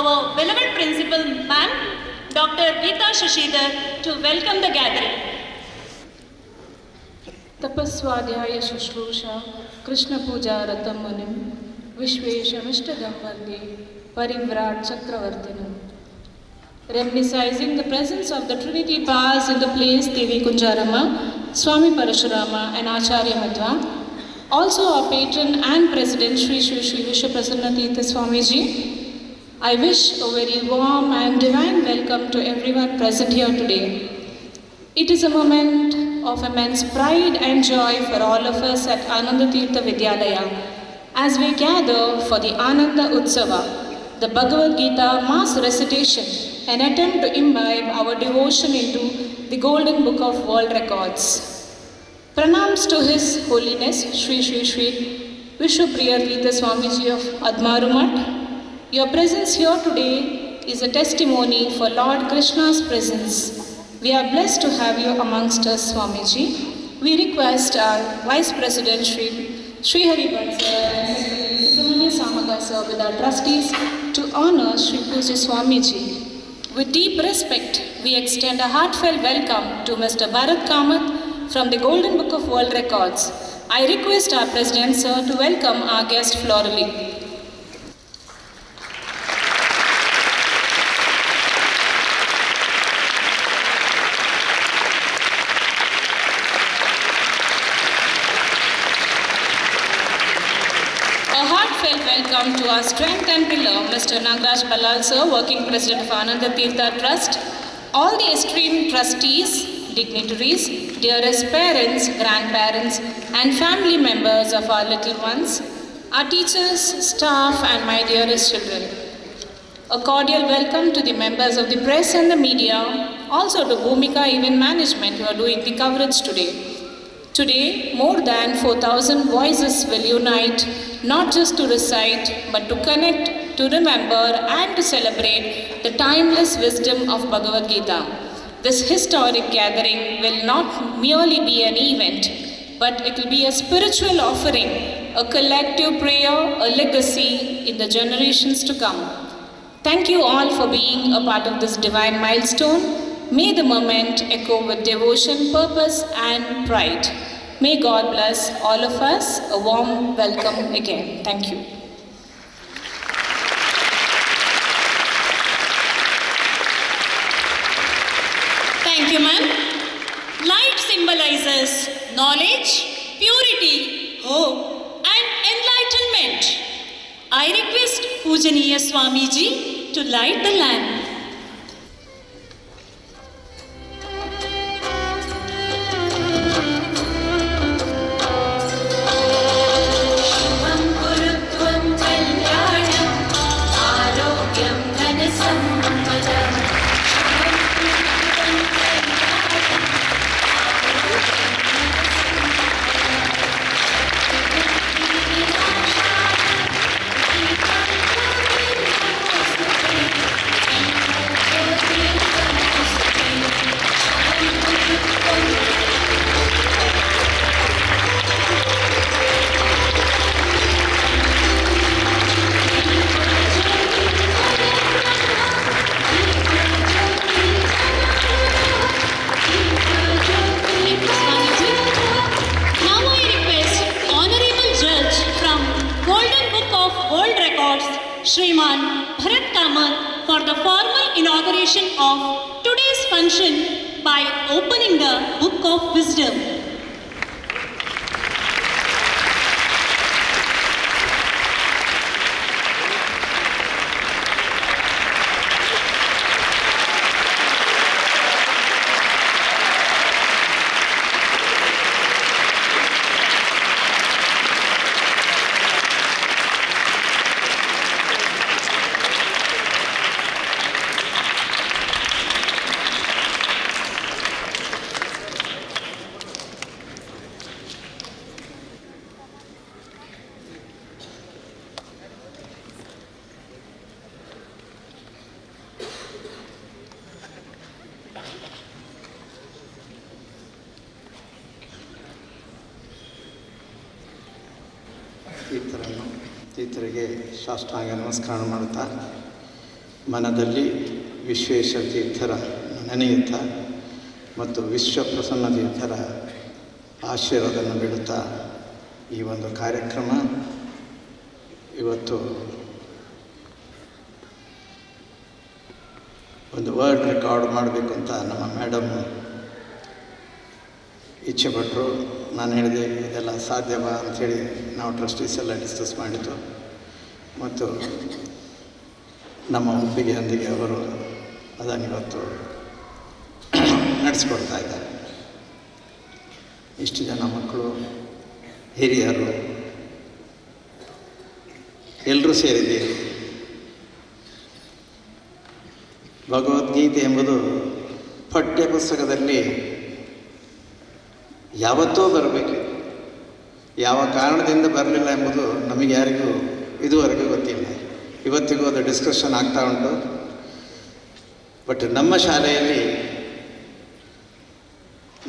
our beloved principal, ma'am, Dr. Geeta Shashidhar, to welcome the gathering. ತಪಸ್ವಾಧ್ಯಾಯ ಶುಶ್ರೂಷ Krishna Pooja ರಥಂ ಮುನಿಂ ವಿಶ್ವೇಶಮಿಷ್ಟದಂ Vande ಪರಿವ್ರಾಟ್ ಚಕ್ರವರ್ತಿನಂ. Reminiscing the presence of the Trinity powers in the place Devi Kunjarama, Swami Parashurama and Acharya Madhva. Also our patron and president Sri Sri Sri Vishwaprasanna Tirtha Swamiji. I wish a very warm and divine welcome to everyone present here today. It is a moment of immense pride and joy for all of us at Ananda Tirtha Vidyalaya as we gather for the Ananda Utsava, the Bhagavad Gita mass recitation, an attempt to imbibe our devotion into the Golden Book of World Records. Pranams to His Holiness Sri Sri Sri Vishwapriya Tirtha Swamiji of Admarumat. Your presence here today is a testimony for Lord Krishna's presence. We are blessed to have you amongst us, Swamiji. We request our Vice President Sri Hari Bansal and Secretary Subramanya Samaga sir with our trustees to honor Sri Puja Swamiji. With deep respect, we extend a heartfelt welcome to Mr. Bharat Kamath from the Golden Book of World Records. I request our President sir to welcome our guest florally. Welcome to our strength and pillar, Mr. Nagaraj Ballal sir, working president of Ananda Tirtha Trust, all the esteemed trustees, dignitaries, dearest parents, grandparents and family members of our little ones, our teachers, staff and my dearest children. A cordial welcome to the members of the press and the media, also to Bhumika Event Management who are doing the coverage today. Today, more than 4,000 voices will unite, not just to recite, but to connect, to remember, and to celebrate the timeless wisdom of Bhagavad Gita. This historic gathering will not merely be an event, but it will be a spiritual offering, a collective prayer, a legacy in the generations to come. Thank you all for being a part of this divine milestone. May the moment echo with devotion, purpose and pride. May God bless all of us. A warm welcome again. Thank you. Thank you, ma'am. Light symbolizes knowledge, purity, hope and enlightenment. I request Pujaniya Swamiji to light the lamp. Shriman Bharat Kamath for the formal inauguration of today's function by opening the Book of Wisdom. ತೀರ್ಥರಿಗೆ ಸಾಷ್ಟಾಂಗ ನಮಸ್ಕಾರ ಮಾಡುತ್ತಾ ಮನದಲ್ಲಿ ವಿಶ್ವೇಶ ತೀರ್ಥರ ನೆನೆಯುತ್ತಾ ಮತ್ತು ವಿಶ್ವಪ್ರಸನ್ನ ತೀರ್ಥರ ಆಶೀರ್ವಾದವನ್ನು ಬಿಡುತ್ತಾ ಈ ಒಂದು ಕಾರ್ಯಕ್ರಮ ಇವತ್ತು ಒಂದು ವರ್ಲ್ಡ್ ರೆಕಾರ್ಡ್ ಮಾಡಬೇಕು ಅಂತ ನಮ್ಮ ಮೇಡಮ್ ಇಚ್ಛೆಪಟ್ಟರು. ನಾನು ಹೇಳಿದೆ ಇದೆಲ್ಲ ಸಾಧ್ಯವಾ ಅಂಥೇಳಿ ನಾವು ಟ್ರಸ್ಟೀಸ್ ಎಲ್ಲ ಡಿಸ್ಕಸ್ ಮಾಡಿದ್ದು ಮತ್ತು ನಮ್ಮ ಒಪ್ಪಿಗೆಯೊಂದಿಗೆ ಅವರು ಅದನ್ನು ಇವತ್ತು ನಡೆಸ್ಕೊಡ್ತಾ ಇದ್ದಾರೆ. ಇಷ್ಟು ಜನ ಮಕ್ಕಳು, ಹಿರಿಯರು ಎಲ್ಲರೂ ಸೇರಿದ್ದೀರಿ. ಭಗವದ್ಗೀತೆ ಎಂಬುದು ಪಠ್ಯ ಪುಸ್ತಕದಲ್ಲಿ ಯಾವತ್ತೂ ಬರಬೇಕು. ಯಾವ ಕಾರಣದಿಂದ ಬರಲಿಲ್ಲ ಎಂಬುದು ನಮಗೆ ಯಾರಿಗೂ ಇದುವರೆಗೂ ಗೊತ್ತಿಲ್ಲ. ಇವತ್ತಿಗೂ ಅದು ಡಿಸ್ಕಷನ್ ಆಗ್ತಾ ಉಂಟು. ಬಟ್ ನಮ್ಮ ಶಾಲೆಯಲ್ಲಿ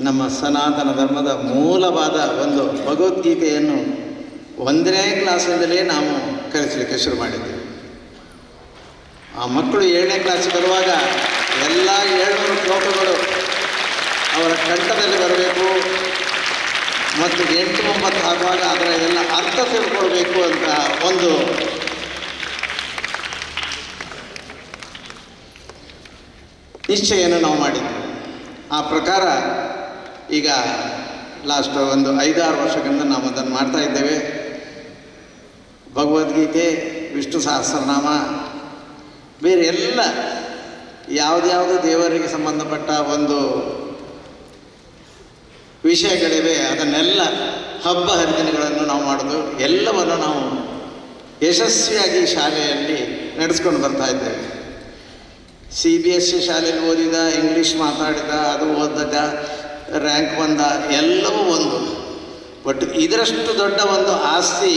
ನಮ್ಮ ಸನಾತನ ಧರ್ಮದ ಮೂಲವಾದ ಒಂದು ಭಗವದ್ಗೀತೆಯನ್ನು 1ನೇ ಕ್ಲಾಸಿಂದಲೇ ನಾವು ಕಲಿಸಲಿಕ್ಕೆ ಶುರು ಮಾಡಿದ್ದೀವಿ. ಆ ಮಕ್ಕಳು 7ನೇ ಕ್ಲಾಸಿಗೆ ಬರುವಾಗ ಎಲ್ಲ 700 ಶ್ಲೋಕಗಳು ಅವರ ಕಂಠದಲ್ಲಿ ಬರಬೇಕು ಮತ್ತು 8, 9 ಆಗುವಾಗ ಅದರ ಎಲ್ಲ ಅರ್ಥ ತಿಳ್ಕೊಳ್ಬೇಕು ಅಂತ ಒಂದು ನಿಶ್ಚಯವನ್ನು ನಾವು ಮಾಡಿದ್ವಿ. ಆ ಪ್ರಕಾರ ಈಗ ಲಾಸ್ಟ್ ಒಂದು 5-6 ವರ್ಷಗಳಿಂದ ನಾವು ಅದನ್ನು ಮಾಡ್ತಾ ಇದ್ದೇವೆ. ಭಗವದ್ಗೀತೆ, ವಿಷ್ಣು ಸಹಸ್ರನಾಮ, ಬೇರೆ ಎಲ್ಲ ಯಾವುದ್ಯಾವುದು ದೇವರಿಗೆ ಸಂಬಂಧಪಟ್ಟ ಒಂದು ವಿಷಯಗಳಿವೆ ಅದನ್ನೆಲ್ಲ ಹಬ್ಬ ಹರಿದಿನಗಳನ್ನು ನಾವು ಮಾಡೋದು ಎಲ್ಲವನ್ನು ನಾವು ಯಶಸ್ವಿಯಾಗಿ ಶಾಲೆಯಲ್ಲಿ ನಡೆಸ್ಕೊಂಡು ಬರ್ತಾ ಇದ್ದೇವೆ. CBSE ಶಾಲೆಯಲ್ಲಿ ಓದಿದ, ಇಂಗ್ಲೀಷ್ ಮಾತಾಡಿದ, ಅದು ಓದಿದ, ರ್ಯಾಂಕ್ ಬಂದ, ಎಲ್ಲವೂ ಒಂದು. ಬಟ್ ಇದರಷ್ಟು ದೊಡ್ಡ ಒಂದು ಆಸ್ತಿ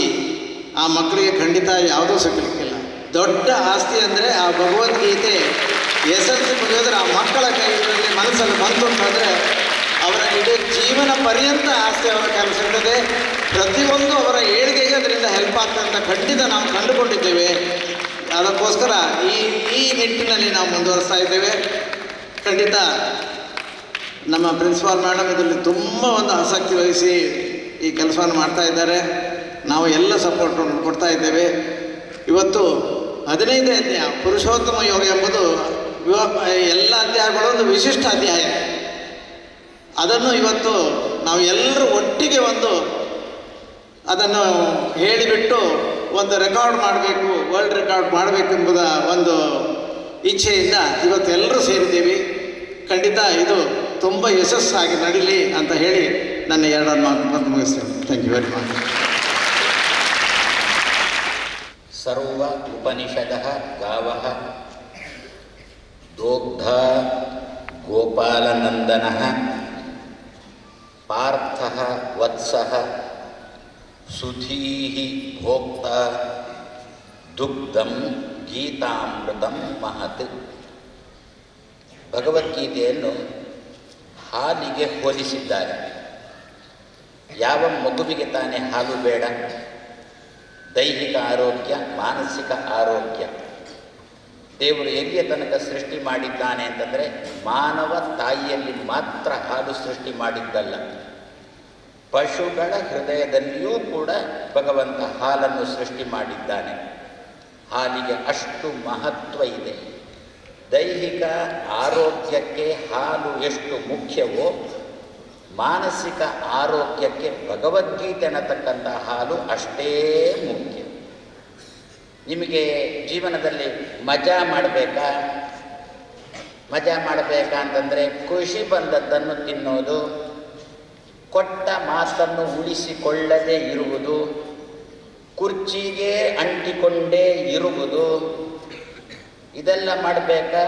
ಆ ಮಕ್ಕಳಿಗೆ ಖಂಡಿತ ಯಾವುದೂ ಸಿಗಲಿಕ್ಕಿಲ್ಲ. ದೊಡ್ಡ ಆಸ್ತಿ ಅಂದರೆ ಆ ಭಗವದ್ಗೀತೆ SSLC ಮುಗಿಯೋದ್ರೆ ಆ ಮಕ್ಕಳ ಕೈಯಲ್ಲಿ ಮನಸ್ಸಲ್ಲಿ ಬಂತು ಅಂತಂದರೆ ಅವರ ಇಡೀ ಜೀವನ ಪರ್ಯಂತ ಆಸ್ತಿ ಅವರ ಕೆಲಸ ಇರ್ತದೆ. ಪ್ರತಿಯೊಂದು ಅವರ ಏಳಿಗೆಗೆ ಅದರಿಂದ ಹೆಲ್ಪ್ ಆಗ್ತದೆ ಅಂತ ಖಂಡಿತ ನಾವು ಕಂಡುಕೊಂಡಿದ್ದೇವೆ. ಅದಕ್ಕೋಸ್ಕರ ಈ ನಿಟ್ಟಿನಲ್ಲಿ ನಾವು ಮುಂದುವರಿಸ್ತಾ ಇದ್ದೇವೆ. ಖಂಡಿತ ನಮ್ಮ ಪ್ರಿನ್ಸಿಪಾಲ್ ಮೇಡಮ್ ಇದರಲ್ಲಿ ತುಂಬ ಒಂದು ಆಸಕ್ತಿ ವಹಿಸಿ ಈ ಕೆಲಸವನ್ನು ಮಾಡ್ತಾ ಇದ್ದಾರೆ. ನಾವು ಎಲ್ಲ ಸಪೋರ್ಟ್ ಕೊಡ್ತಾ ಇದ್ದೇವೆ. ಇವತ್ತು 15ನೇ ಅಧ್ಯಾಯ ಪುರುಷೋತ್ತಮ ಯೋಗ ಎಂಬುದು ಎಲ್ಲ ಅಧ್ಯಾಯಗಳು ಒಂದು ವಿಶಿಷ್ಟ ಅಧ್ಯಾಯ. ಅದನ್ನು ಇವತ್ತು ನಾವು ಎಲ್ಲರೂ ಒಟ್ಟಿಗೆ ಅದನ್ನು ಹೇಳಿಬಿಟ್ಟು ಒಂದು ರೆಕಾರ್ಡ್ ಮಾಡಬೇಕು, ವರ್ಲ್ಡ್ ರೆಕಾರ್ಡ್ ಮಾಡಬೇಕೆಂಬುದ ಒಂದು ಇಚ್ಛೆಯಿಂದ ಇವತ್ತು ಎಲ್ಲರೂ ಸೇರಿದ್ದೀವಿ. ಖಂಡಿತ ಇದು ತುಂಬ ಯಶಸ್ಸಾಗಿ ನಡೀಲಿ ಅಂತ ಹೇಳಿ ನನ್ನ 2 ಮಾತು ಮುಗಿಸ್ತೇನೆ. Thank you very much. ಸರ್ವ ಉಪನಿಷದಃ ಗಾವಃ ದೋಗ್ಧ ಗೋಪಾಲನಂದನಃ ಪಾರ್ಥಃ ವತ್ಸಃ ಸುಧೀಃ ಭೋಕ್ತಾ ದುಗ್ಧಂ ಗೀತಾಮೃತಂ ಮಹತ್. ಭಗವದ್ಗೀತೆಯನ್ನು ಹಾಲಿಗೆ ಹೋಲಿಸಿದ್ದಾರೆ. ಯಾವ ಮಗುವಿಗೆ ತಾನೇ ಹಾಲು ಬೇಡ? ದೈಹಿಕ ಆರೋಗ್ಯ, ಮಾನಸಿಕ ಆರೋಗ್ಯ. ದೇವರು ಎಲ್ಲಿಯ ತನಕ ಸೃಷ್ಟಿ ಮಾಡಿದ್ದಾನೆ ಅಂತಂದರೆ ಮಾನವ ತಾಯಿಯಲ್ಲಿ ಮಾತ್ರ ಹಾಲು ಸೃಷ್ಟಿ ಮಾಡಿದ್ದಲ್ಲ, ಪಶುಗಳ ಹೃದಯದಲ್ಲಿಯೂ ಕೂಡ ಭಗವಂತ ಹಾಲನ್ನು ಸೃಷ್ಟಿ ಮಾಡಿದ್ದಾನೆ. ಹಾಲಿಗೆ ಅಷ್ಟು ಮಹತ್ವ ಇದೆ. ದೈಹಿಕ ಆರೋಗ್ಯಕ್ಕೆ ಹಾಲು ಎಷ್ಟು ಮುಖ್ಯವೋ, ಮಾನಸಿಕ ಆರೋಗ್ಯಕ್ಕೆ ಭಗವದ್ಗೀತೆ ಅನ್ನತಕ್ಕಂಥ ಹಾಲು ಅಷ್ಟೇ ಮುಖ್ಯ. ನಿಮಗೆ ಜೀವನದಲ್ಲಿ ಮಜಾ ಮಾಡಬೇಕಾ ಅಂತಂದರೆ ಖುಷಿ ಬಂದದ್ದನ್ನು ತಿನ್ನೋದು, ಕೊಟ್ಟ ಮಾತನ್ನು ಉಳಿಸಿಕೊಳ್ಳದೇ ಇರುವುದು, ಕುರ್ಚಿಗೆ ಅಂಟಿಕೊಂಡೇ ಇರುವುದು, ಇದೆಲ್ಲ ಮಾಡಬೇಕಾ?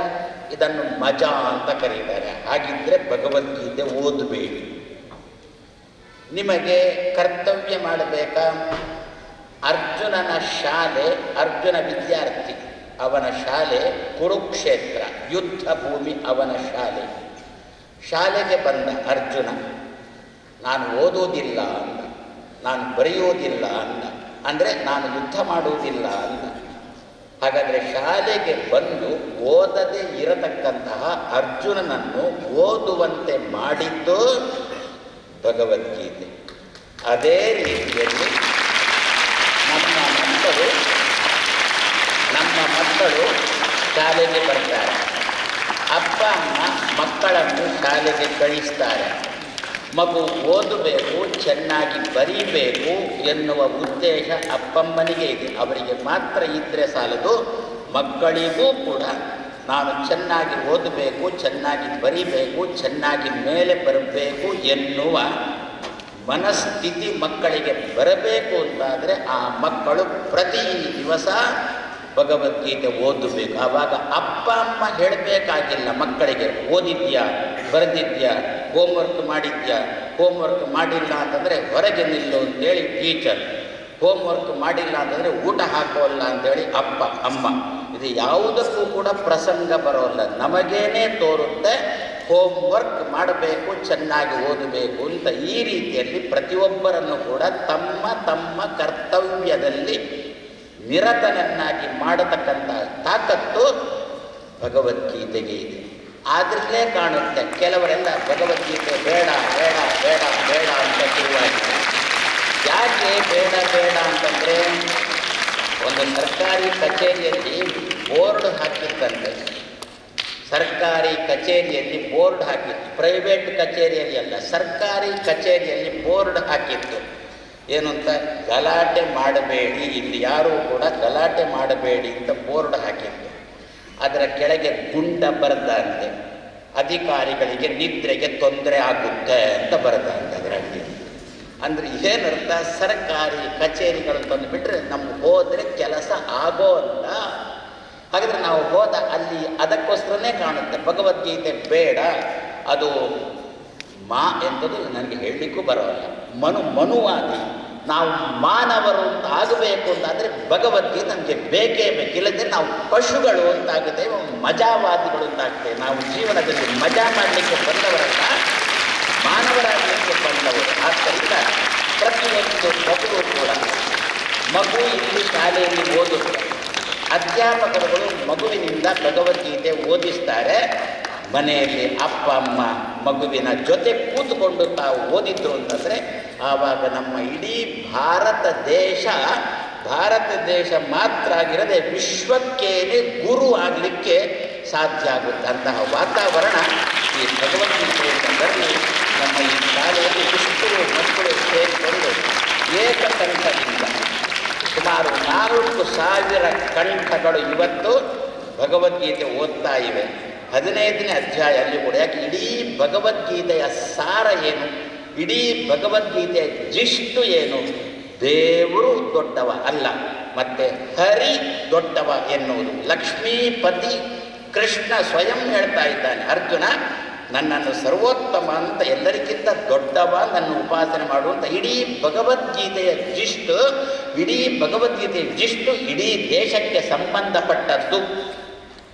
ಇದನ್ನು ಮಜಾ ಅಂತ ಕರೀತಾರೆ. ಹಾಗಿದ್ದರೆ ಭಗವದ್ಗೀತೆ ಓದಬೇಡಿ. ನಿಮಗೆ ಕರ್ತವ್ಯ ಮಾಡಬೇಕಾ? ಅರ್ಜುನನ ಶಾಲೆ, ಅರ್ಜುನ ವಿದ್ಯಾರ್ಥಿ, ಅವನ ಶಾಲೆ ಕುರುಕ್ಷೇತ್ರ, ಯುದ್ಧ ಭೂಮಿ ಅವನ ಶಾಲೆ. ಶಾಲೆಗೆ ಬಂದ ಅರ್ಜುನ ನಾನು ಓದೋದಿಲ್ಲ ಅಂದ, ನಾನು ಬರೆಯೋದಿಲ್ಲ ಅಂದ. ಅಂದರೆ ನಾನು ಯುದ್ಧ ಮಾಡುವುದಿಲ್ಲ ಅಂದ. ಹಾಗಾದರೆ ಶಾಲೆಗೆ ಬಂದು ಓದದೇ ಇರತಕ್ಕಂತಹ ಅರ್ಜುನನನ್ನು ಓದುವಂತೆ ಮಾಡಿದ್ದು ಭಗವದ್ಗೀತೆ. ಅದೇ ರೀತಿಯಲ್ಲಿ ನಮ್ಮ ಮಕ್ಕಳು ಶಾಲೆಗೆ ಬರ್ತಾರೆ. ಅಪ್ಪ ಅಮ್ಮ ಮಕ್ಕಳನ್ನು ಶಾಲೆಗೆ ಕಳಿಸ್ತಾರೆ. ಮಗು ಓದಬೇಕು, ಚೆನ್ನಾಗಿ ಬರೀಬೇಕು ಎನ್ನುವ ಉದ್ದೇಶ ಅಪ್ಪಮ್ಮನಿಗೆ ಇದೆ. ಅವರಿಗೆ ಮಾತ್ರ ಇದ್ದರೆ ಸಾಲದು, ಮಕ್ಕಳಿಗೂ ಕೂಡ ನಾನು ಚೆನ್ನಾಗಿ ಓದಬೇಕು, ಚೆನ್ನಾಗಿ ಬರೀಬೇಕು, ಚೆನ್ನಾಗಿ ಮೇಲೆ ಬರಬೇಕು ಎನ್ನುವ ಮನಸ್ಥಿತಿ ಮಕ್ಕಳಿಗೆ ಬರಬೇಕು ಅಂತಾದರೆ ಆ ಮಕ್ಕಳು ಪ್ರತಿ ದಿವಸ ಭಗವದ್ಗೀತೆ ಓದಬೇಕು. ಆವಾಗ ಅಪ್ಪ ಅಮ್ಮ ಹೇಳಬೇಕಾಗಿಲ್ಲ ಮಕ್ಕಳಿಗೆ, ಓದಿದ್ಯಾ, ಬರೆದಿದ್ಯಾ, ಹೋಮ್ವರ್ಕ್ ಮಾಡಿದ್ಯಾ, ಹೋಮ್ವರ್ಕ್ ಮಾಡಿಲ್ಲ ಅಂತಂದರೆ ಹೊರಗೆ ನಿಲ್ಲು ಅಂತೇಳಿ ಟೀಚರ್, ಹೋಮ್ವರ್ಕ್ ಮಾಡಿಲ್ಲ ಅಂತಂದರೆ ಊಟ ಹಾಕೋಲ್ಲ ಅಂತೇಳಿ ಅಪ್ಪ ಅಮ್ಮ. ಇದು ಯಾವುದಕ್ಕೂ ಕೂಡ ಪ್ರಸಂಗ ಬರೋಲ್ಲ. ನಮಗೇನೆ ತೋರುತ್ತೆ ಹೋಮ್ವರ್ಕ್ ಮಾಡಬೇಕು, ಚೆನ್ನಾಗಿ ಓದಬೇಕು ಅಂತ. ಈ ರೀತಿಯಲ್ಲಿ ಪ್ರತಿಯೊಬ್ಬರನ್ನು ಕೂಡ ತಮ್ಮ ತಮ್ಮ ಕರ್ತವ್ಯದಲ್ಲಿ ನಿರತನನ್ನಾಗಿ ಮಾಡತಕ್ಕಂಥ ತಾಕತ್ತು ಭಗವದ್ಗೀತೆಗೆ ಇದೆ. ಆದ್ರಲ್ಲೇ ಕಾಣುತ್ತೆ ಕೆಲವರೆಲ್ಲ ಭಗವದ್ಗೀತೆ ಬೇಡ ಬೇಡ ಬೇಡ ಬೇಡ ಅಂತ ಶುರುವಾಗಿದೆ. ಯಾಕೆ ಬೇಡ ಬೇಡ ಅಂತಂದರೆ, ಒಂದು ಸರ್ಕಾರಿ ಕಚೇರಿಯಲ್ಲಿ ಬೋರ್ಡ್ ಹಾಕಿತ್ತಂತೆ. ಸರ್ಕಾರಿ ಕಚೇರಿಯಲ್ಲಿ ಬೋರ್ಡ್ ಹಾಕಿತ್ತು, ಪ್ರೈವೇಟ್ ಕಚೇರಿಯಲ್ಲಿ ಅಲ್ಲ, ಸರ್ಕಾರಿ ಕಚೇರಿಯಲ್ಲಿ ಬೋರ್ಡ್ ಹಾಕಿತ್ತು. ಏನು ಅಂತ, ಗಲಾಟೆ ಮಾಡಬೇಡಿ, ಇಲ್ಲಿ ಯಾರೂ ಕೂಡ ಗಲಾಟೆ ಮಾಡಬೇಡಿ ಅಂತ ಬೋರ್ಡ್ ಹಾಕಿತ್ತು. ಅದರ ಕೆಳಗೆ ಗುಂಡ ಬರೆದಂತೆ, ಅಧಿಕಾರಿಗಳಿಗೆ ನಿದ್ರೆಗೆ ತೊಂದರೆ ಆಗುತ್ತೆ ಅಂತ ಬರೆದಂತೆ ಅದರಲ್ಲಿ. ಅಂದರೆ ಏನರ್ಥ, ಸರ್ಕಾರಿ ಕಚೇರಿಗಳು ತಂದುಬಿಟ್ರೆ ನಮ್ಗೆ ಹೋದರೆ ಕೆಲಸ ಆಗೋ ಅಂತ. ಹಾಗಾದರೆ ನಾವು ಹೋದ ಅಲ್ಲಿ ಅದಕ್ಕೋಸ್ಕರನೇ ಕಾಣುತ್ತೆ ಭಗವದ್ಗೀತೆ ಬೇಡ, ಅದು ಎಂಥದ್ದು ನನಗೆ ಹೇಳಲಿಕ್ಕೂ ಬರೋಲ್ಲ. ಮನುವಾದಿ, ನಾವು ಮಾನವರು ಅಂತ ಆಗಬೇಕು ಅಂತಾದರೆ ಭಗವದ್ಗೀತೆ ನಮಗೆ ಬೇಕೇ ಬೇಕು. ಇಲ್ಲದ್ರೆ ನಾವು ಪಶುಗಳು ಅಂತಾಗುತ್ತೇವೆ, ಮಜಾವಾದಿಗಳು ಅಂತಾಗ್ತೇವೆ. ನಾವು ಜೀವನದಲ್ಲಿ ಮಜಾ ಮಾಡಲಿಕ್ಕೆ ಬಂದವರಲ್ಲ, ಮಾನವರಾಗಲಿಕ್ಕೆ ಬಂದವರು. ಆದ್ದರಿಂದ ಪ್ರತಿಯೊಂದು ಮಗುವು ಕೂಡ, ಮಗು ಇಲ್ಲಿ ಶಾಲೆಯಲ್ಲಿ ಓದುತ್ತೆ, ಅಧ್ಯಾಪಕರುಗಳು ಮಗುವಿನಿಂದ ಭಗವದ್ಗೀತೆ ಓದಿಸ್ತಾರೆ. ಮನೆಯಲ್ಲಿ ಅಪ್ಪ ಅಮ್ಮ ಮಗುವಿನ ಜೊತೆ ಕೂತ್ಕೊಂಡು ತಾವು ಓದಿದ್ರು ಅಂತಂದರೆ ಆವಾಗ ನಮ್ಮ ಇಡೀ ಭಾರತ ದೇಶ ಮಾತ್ರ ಆಗಿರದೆ ವಿಶ್ವಕ್ಕೇನೆ ಗುರು ಆಗಲಿಕ್ಕೆ ಸಾಧ್ಯ ಆಗುತ್ತೆ. ಅಂತಹ ವಾತಾವರಣ ಈ ಭಗವದ್ಗೀತೆಯಲ್ಲಿ ನಮ್ಮ ಈ ಶಾಲೆಯಲ್ಲಿ ಇಷ್ಟು ಮಕ್ಕಳು ಸೇರಿಕೊಂಡು ಏಕಕಂಠದಿಂದ ಸುಮಾರು 4,000 ಕಂಠಗಳು ಇವತ್ತು ಭಗವದ್ಗೀತೆ ಓದ್ತಾ ಇವೆ. 15ನೇ ಅಧ್ಯಾಯ ಅಲ್ಲಿ ಕೂಡ. ಯಾಕೆ, ಇಡೀ ಭಗವದ್ಗೀತೆಯ ಸಾರ ಏನು, ಇಡೀ ಭಗವದ್ಗೀತೆಯ ಜಿಷ್ಟು ಏನು, ದೇವರು ದೊಡ್ಡವ ಅಲ್ಲ, ಮತ್ತೆ ಹರಿ ದೊಡ್ಡವ ಎನ್ನುವುದು. ಲಕ್ಷ್ಮೀಪತಿ ಕೃಷ್ಣ ಸ್ವಯಂ ಹೇಳ್ತಾ ಇದ್ದಾನೆ, ಅರ್ಜುನ ನನ್ನನ್ನು ಸರ್ವೋತ್ತಮ ಅಂತ, ಎಲ್ಲರಿಗಿಂತ ದೊಡ್ಡವ, ನನ್ನ ಉಪಾಸನೆ ಮಾಡುವಂಥ. ಇಡೀ ಭಗವದ್ಗೀತೆಯ ಜಿಷ್ಟು ಇಡೀ ದೇಶಕ್ಕೆ ಸಂಬಂಧಪಟ್ಟದ್ದು.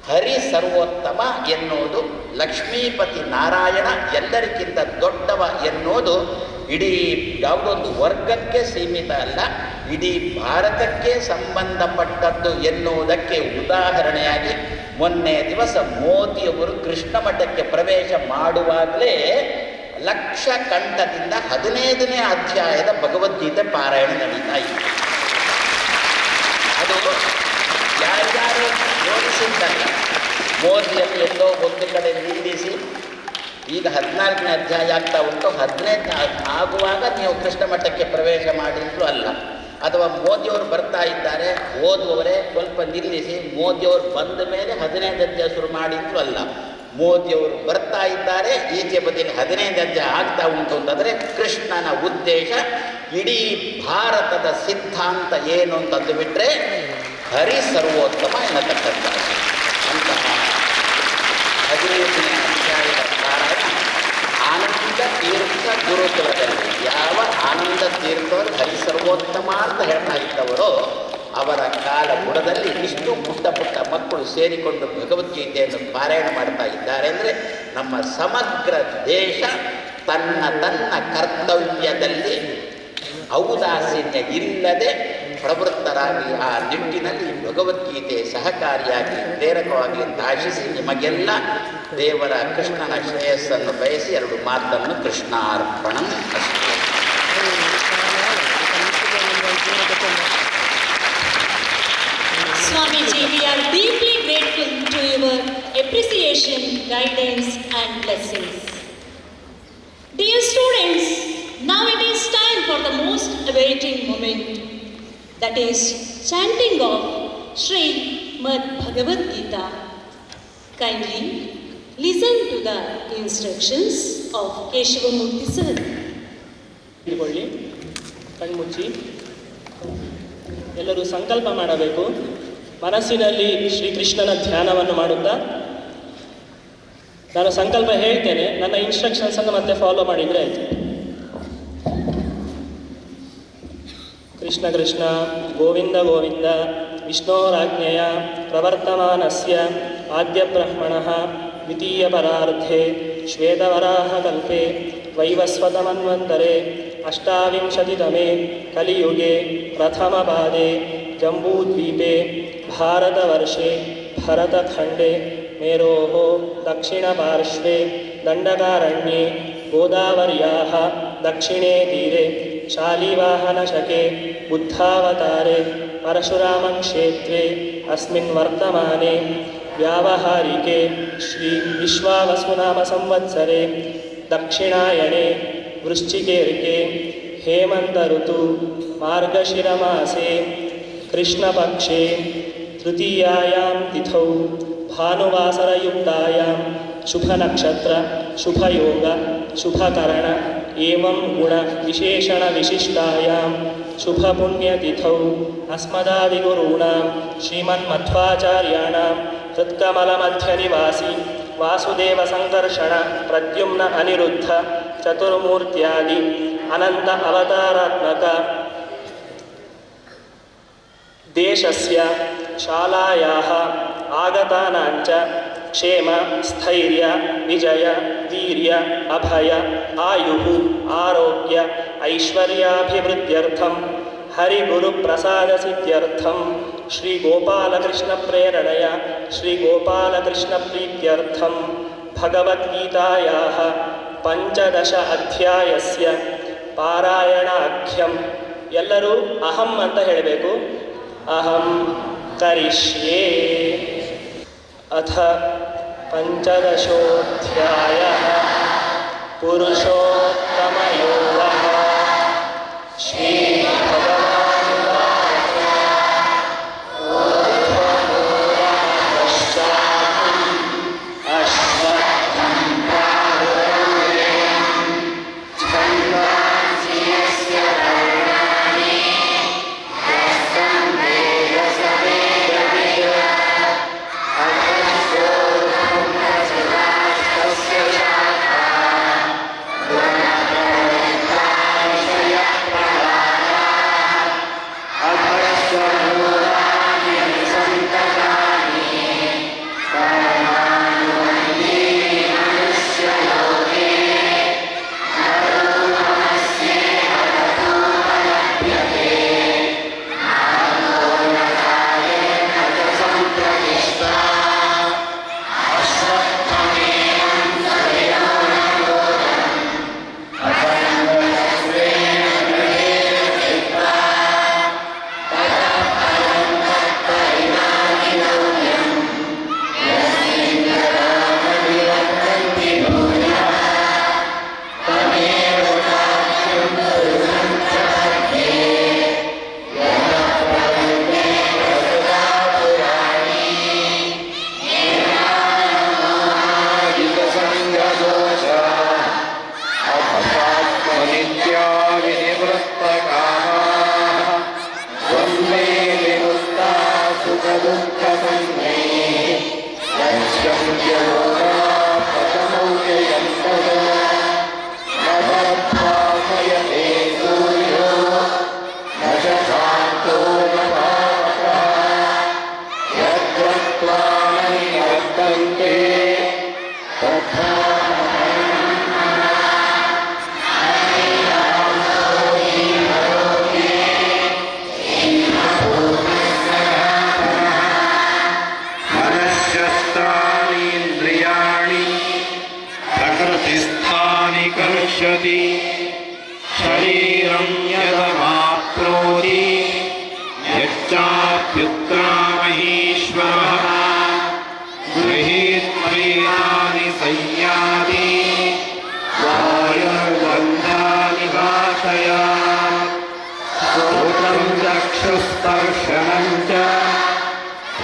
ಹರಿ ಸರ್ವೋತ್ತಮ ಎನ್ನುವುದು, ಲಕ್ಷ್ಮೀಪತಿ ನಾರಾಯಣ ಎಲ್ಲರಿಗಿಂತ ದೊಡ್ಡವ ಎನ್ನುವುದು ಇಡೀ ಯಾವುದೊಂದು ವರ್ಗಕ್ಕೆ ಸೀಮಿತ ಅಲ್ಲ, ಇಡೀ ಭಾರತಕ್ಕೆ ಸಂಬಂಧಪಟ್ಟದ್ದು ಎನ್ನುವುದಕ್ಕೆ ಉದಾಹರಣೆಯಾಗಿ ಮೊನ್ನೆ ದಿವಸ ಮೋದಿಯವರು ಕೃಷ್ಣ ಮಠಕ್ಕೆ ಪ್ರವೇಶ ಮಾಡುವಾಗಲೇ ಲಕ್ಷ ಕಂಠದಿಂದ 15ನೇ ಅಧ್ಯಾಯದ ಭಗವದ್ಗೀತೆ ಪಾರಾಯಣ ನಡೀತಾ ಇದೆ. ಅದು ಯಾರ್ಯಾರು ಯೋಚಿಸಿದ್ದಲ್ಲ, ಮೋದಿಯಲ್ಲಿ ಎಲ್ಲೋ ಒಂದು ಕಡೆ ನಿಲ್ಲಿಸಿ ಈಗ 14ನೇ ಅಧ್ಯಾಯ ಆಗ್ತಾ ಉಂಟು, 15ನೇ ಆಗುವಾಗ ನೀವು ಕೃಷ್ಣ ಮಠಕ್ಕೆ ಪ್ರವೇಶ ಮಾಡಿದ್ರು ಅಲ್ಲ. ಅಥವಾ ಮೋದಿಯವರು ಬರ್ತಾ ಇದ್ದಾರೆ, ಓದುವವರೇ ಸ್ವಲ್ಪ ನಿಲ್ಲಿಸಿ, ಮೋದಿಯವರು ಬಂದ ಮೇಲೆ 15ನೇ ಅಧ್ಯಾಯ ಶುರು ಮಾಡಿದ್ರು ಅಲ್ಲ. ಮೋದಿಯವರು ಬರ್ತಾ ಇದ್ದಾರೆ, ಈಚೆ ಬದಿಯಲ್ಲಿ 15ನೇ ಅಧ್ಯಾಯ ಆಗ್ತಾ ಉಂಟು ಅಂತಂದರೆ ಕೃಷ್ಣನ ಉದ್ದೇಶ, ಇಡೀ ಭಾರತದ ಸಿದ್ಧಾಂತ ಏನು ಅಂತಂದು ಬಿಟ್ಟರೆ ಹರಿ ಸರ್ವೋತ್ತಮ ಎನ್ನತಕ್ಕಂಥ ಅಂತಹ 15ನೇ ಅಧ್ಯಾಯದ ಪಾರಾಯಣ ಆನಂದ ತೀರ್ಥ ಗುರುಕುಲದಲ್ಲಿ. ಯಾವ ಆನಂದ ತೀರ್ಥವರು ಹರಿ ಸರ್ವೋತ್ತಮ ಅಂತ ಹೇಳ್ತಾ ಇದ್ದವರೋ ಅವರ ಕಾಲ ಬುಡದಲ್ಲಿ ಇಷ್ಟು ಪುಟ್ಟ ಪುಟ್ಟ ಮಕ್ಕಳು ಸೇರಿಕೊಂಡು ಭಗವದ್ಗೀತೆಯನ್ನು ಪಾರಾಯಣ ಮಾಡ್ತಾ ಇದ್ದಾರೆ. ಅಂದರೆ ನಮ್ಮ ಸಮಗ್ರ ದೇಶ ತನ್ನ ಕರ್ತವ್ಯದಲ್ಲಿ ಔದಾಸೀನ್ಯ ಇಲ್ಲದೆ ಪ್ರವೃತ್ತರಾಗಿ ಆ ನಿಟ್ಟಿನಲ್ಲಿ ಭಗವದ್ಗೀತೆ ಸಹಕಾರಿಯಾಗಿ ಪ್ರೇರಕವಾಗಲಿ ಅಂತ ಆಶಿಸಿ ನಿಮಗೆಲ್ಲ ದೇವರ ಕೃಷ್ಣನ ಶ್ರೇಯಸ್ಸನ್ನು ಬಯಸಿ 2 ಮಾತನ್ನು ಕೃಷ್ಣಾರ್ಪಣಂ ಅಸ್ತು. Swamiji, we are deeply grateful to your appreciation, guidance and blessings. Dear students, now it is time for the most awaiting moment, that is chanting of Srimad Bhagavad Gita. Kindly listen to the instructions of Keshavamurthy sir. ಇಟ್ಕೊಳ್ಳಿ, ಕಣ್ಮುಚ್ಚಿ. ಎಲ್ಲರೂ ಸಂಕಲ್ಪ ಮಾಡಬೇಕು. ಮನಸ್ಸಿನಲ್ಲಿ ಶ್ರೀಕೃಷ್ಣನ ಧ್ಯಾನವನ್ನು ಮಾಡುತ್ತಾ ನಾನು ಸಂಕಲ್ಪ ಹೇಳ್ತೇನೆ, ನನ್ನ ಇನ್ಸ್ಟ್ರಕ್ಷನ್ಸನ್ನು ಮತ್ತೆ ಫಾಲೋ ಮಾಡಿದರೆ ಆಯಿತು. ಕೃಷ್ಣ ಕೃಷ್ಣ ಗೋವಿಂದ ಗೋವಿಂದ ವಿಷ್ಣೋರಾಜ್ಞೆಯ ಪ್ರವರ್ತಮಾನಸ್ಯ ಆದ್ಯಬ್ರಹ್ಮಣಃ ದ್ವಿತೀಯ ಪರಾರ್ಧೆ ಶ್ವೇತವರಾಹಕಲ್ಪೆ ವೈವಸ್ವತಮನ್ವಂತರೆ ಅಷ್ಟಾವಿಂಶತಿತಮೇ ಕಲಿಯುಗೆ ಪ್ರಥಮಪಾದೆ ಜಂಬೂದ್ವೀಪೆ ಭಾರತವರ್ಷೆ ಭರತಖಂಡೆ ಮೇರೋಃ ದಕ್ಷಿಣಪಾರ್ಶ್ವೆ ದಂಡಕಾರಣ್ಯೆ ಗೋದಾವರ್ಯಾಃ ದಕ್ಷಿಣೇ ತೀರೆ ಶಾಲಿವಾಹನಶಕೆ ಬುದ್ಧಾವತಾರೆ ಪರಶುರಾಮಕ್ಷೇತ್ರೆ ಅಸ್ಮಿನ್ ವರ್ತಮಾನೆ ವ್ಯಾವಹಾರಿಕೆ ಶ್ರೀ ವಿಶ್ವಾವಸುನಾಮ ಸಂವತ್ಸರೆ ದಕ್ಷಿಣಾಯಣೆ ವೃಶ್ಚಿಕೇರಿಕೆ ಹೇಮಂತ ಋತು ಮಾರ್ಗಶಿರಮಾಸೆ ಕೃಷ್ಣಪಕ್ಷೆ ತೃತೀಯಾಯಾಂ ತಿಥೌ ಭಾನುವಾಸರಯುಕ್ತಾಯಾಂ ಶುಭನಕ್ಷತ್ರ ಶುಭಯೋಗ ಶುಭಕರಣ ಏವಂ ಗುಣ ವಿಶೇಷಣ ವಿಶಿಷ್ಟಾಯಾಂ ಶುಭಪುಣ್ಯತಿಥೌ ಅಸ್ಮದಾದಿಗುರುಣಾಂ ಶ್ರೀಮನ್ಮಧ್ವಾಚಾರ್ಯಾಣಾಂ ಹೃತ್ಕಮಲಮಧ್ಯನಿವಾಸಿ ವಾಸುದೇವ ಸಂಕರ್ಷಣ ಪ್ರದ್ಯುಮ್ನ ಅನಿರುದ್ಧ ಚತುರ್ಮೂರ್ತ್ಯಾದಿ ಅನಂತ ಅವತಾರಾತ್ಮಕ ದೇಶಸ್ಯ ಶಾಲಾಯಾಃ ಆಗತಾನಾಂಚ ಕ್ಷೇಮ ಸ್ಥೈರ್ಯ ವಿಜಯ ವೀರ್ಯ ಅಭಯ ಆಯುಃ ಆರೋಗ್ಯ ಐಶ್ವರ್ಯಾಭಿವೃದ್ಧ್ಯರ್ಥಂ ಹರಿಗುರುಪ್ರಸಾದಸಿದ್ಧ್ಯರ್ಥಂ ಶ್ರೀ ಗೋಪಾಲಕೃಷ್ಣ ಪ್ರೇರಣೆಯ ಶ್ರೀ ಗೋಪಾಲಕೃಷ್ಣ ಪ್ರೀತ್ಯರ್ಥಂ ಭಗವದ್ಗೀತಾಯಾಃ 15 ಅಧ್ಯಾಯಸ್ಯ ಪಾರಾಯಣಾಖ್ಯಂ. ಎಲ್ಲರೂ ಅಹಂ ಅಂತ ಹೇಳಬೇಕು. ಅಹಂ ಕರಿಷ್ಯೇ. ಅಥ 15ೋऽಧ್ಯಾಯಃ ಪುರುಷೋತ್ತಮಯೋಗಃ. ಶ್ರೀ पश्यति शरीरं यदवाप्नोति यच्चाप्युत्क्रामहीश्वरः गृहीत्वैतानि संयाति वायुर्गन्धानि वासयात् श्रोत्रं चक्षुस्पर्शनं च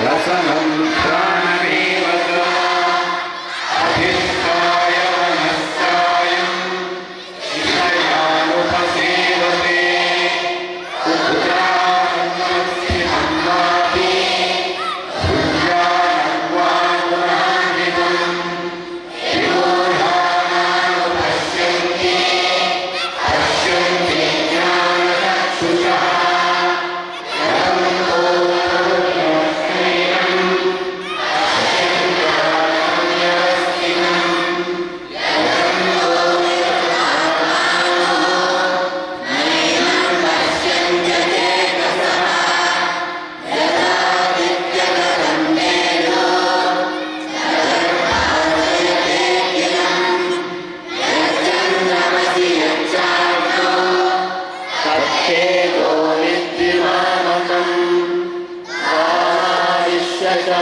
रसनं घ्राणमेव च अधिष्ठाय मनश्चायं विषयानुपसेवते उदाहरणस्थितं वापि भुञ्जानं वा गुणान्वितं विमूढानानुपश्यन्ति पश्यन्ति ज्ञानचक्षुषः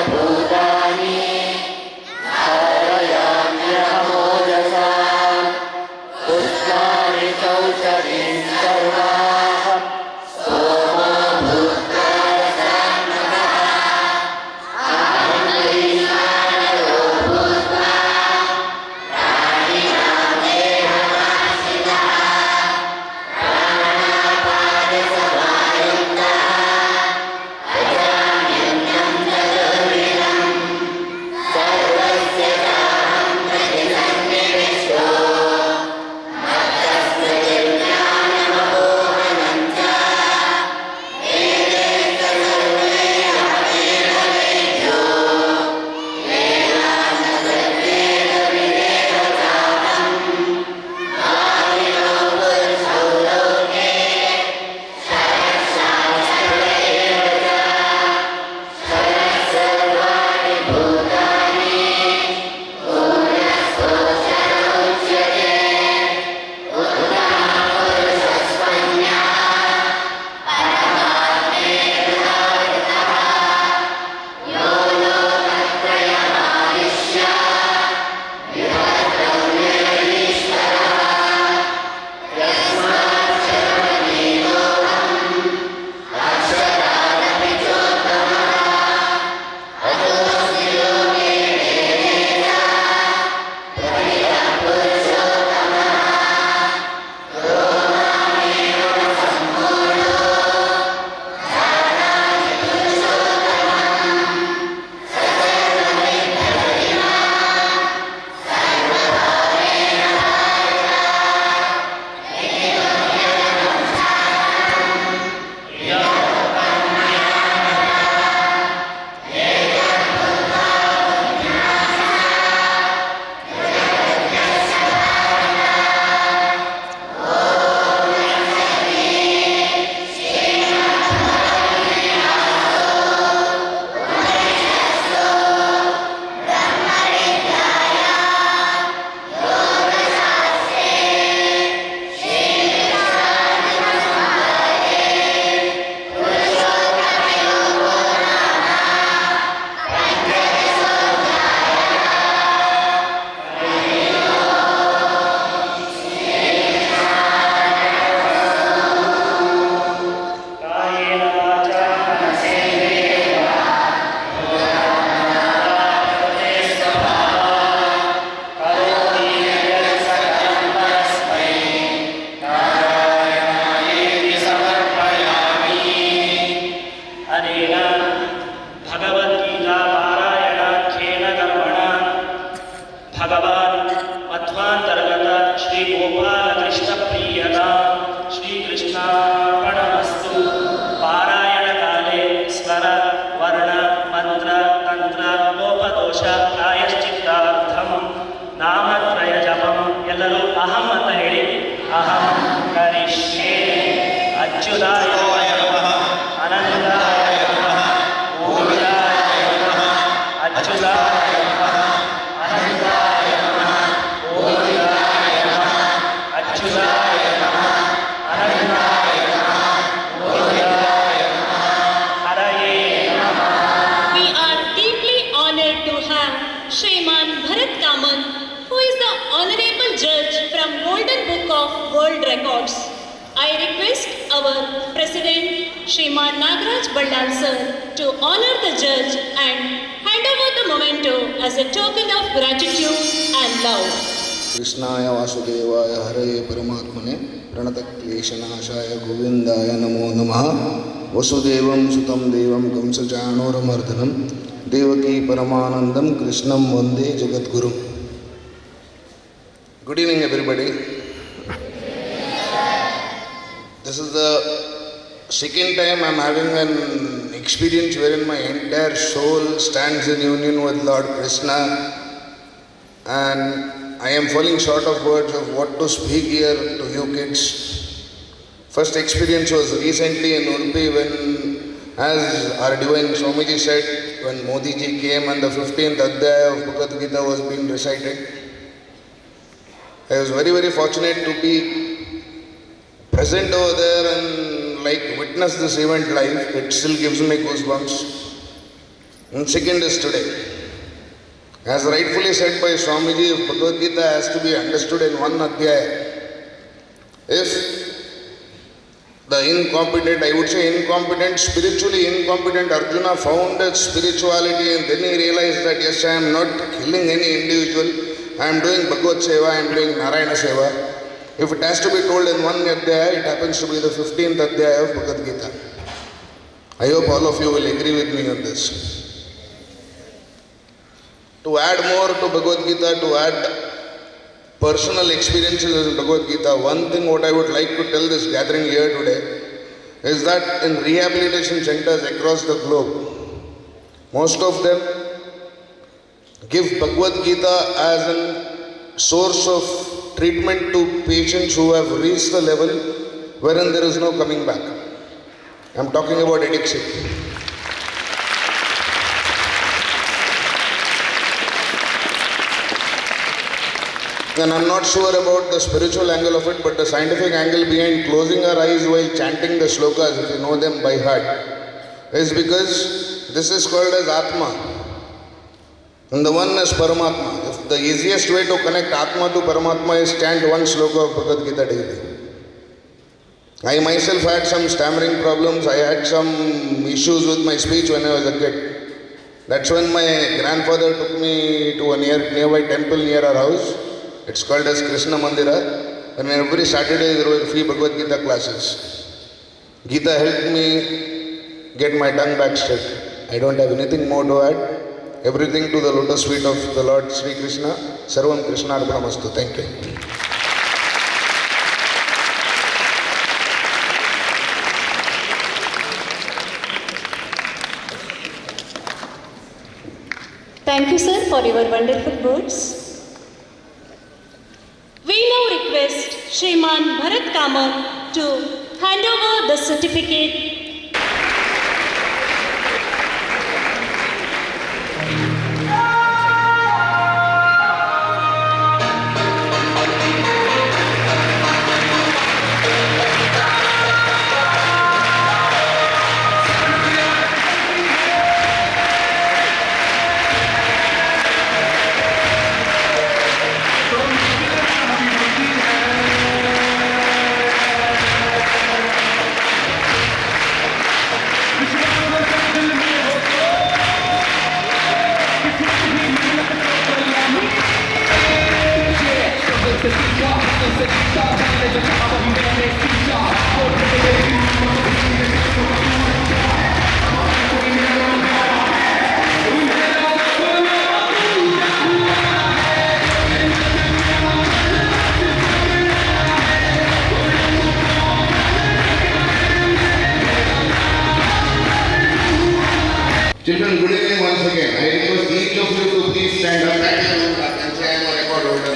भूतानि धारयाम्यहमोजसा पुष्पाणि चौषधीं सर्वाः सोमो भूत्वा रसात्मकः अहं वैश्वानरो भूत्वा प्राणिनां देहवासिनः प्राणापानसमायुक्तः of world records. I request our President Shriman Nagaraj Baldal sir to honor the judge and hand over the memento as a token of gratitude and love. कृष्णाय वासुदेवाय हरे परमात्मने प्रणतक्लेशनाशाय गोविन्दाय नमो नमः वसुदेवं सुतं देवं कंसचाणूरमर्दनं देवकी परमानन्दं कृष्णं वन्दे जगद्गुरुं. Good evening everybody. This is the second time I am having an experience wherein my entire soul stands in union with Lord Krishna, and I am falling short of words of what to speak here to you kids. First experience was recently in Udupi when, as our divine Swamiji said, when Modi ji came and the 15th Adhyaya of Bhagavad Gita was being recited. I was very, very fortunate to be present over there and witness this event live. It still gives me goosebumps. And second is today. As rightfully said by Swamiji, if Bhagavad Gita has to be understood in one Adhyaya, if the incompetent, I would say incompetent, spiritually incompetent Arjuna found his spirituality and then he realized that yes, I am not killing any individual, I am doing Bhagavad Seva, I am doing Narayana Seva. If it has to be told in one Adhyaya, it happens to be the 15th Adhyaya of Bhagavad Gita. I hope all of you will agree with me on this. To add more to Bhagavad Gita, to add personal experiences in Bhagavad Gita, one thing what I would like to tell this gathering here today is that in rehabilitation centers across the globe, most of them give Bhagavad Gita as a source of treatment to patients who have reached the level wherein there is no coming back. I am talking about addiction. And I'm not sure about the spiritual angle of it, but the scientific angle behind closing our eyes while chanting the shlokas, if you know them by heart, is because this is called as Atma. And the one is Paramatma. If the easiest way to connect Atma to Paramatma is chant one sloka of Bhagavad Gita daily. I myself had some stammering problems. I had some issues with my speech when I was a kid. That's when my grandfather took me to a nearby temple near our house. It's called as Krishna Mandira, and every Saturday there were free Bhagavad Gita classes. Gita helped me get my tongue back straight. I don't have anything more to add. Everything to the lotus feet of the Lord Sri Krishna. Sarvam Krishna Arpanamastu. Thank you. Thank you, sir, for your wonderful words. We now request Shriman Bharat Kamath to hand over the certificate. Children, good evening once again. I request each of you to please stand up and say I am a record holder.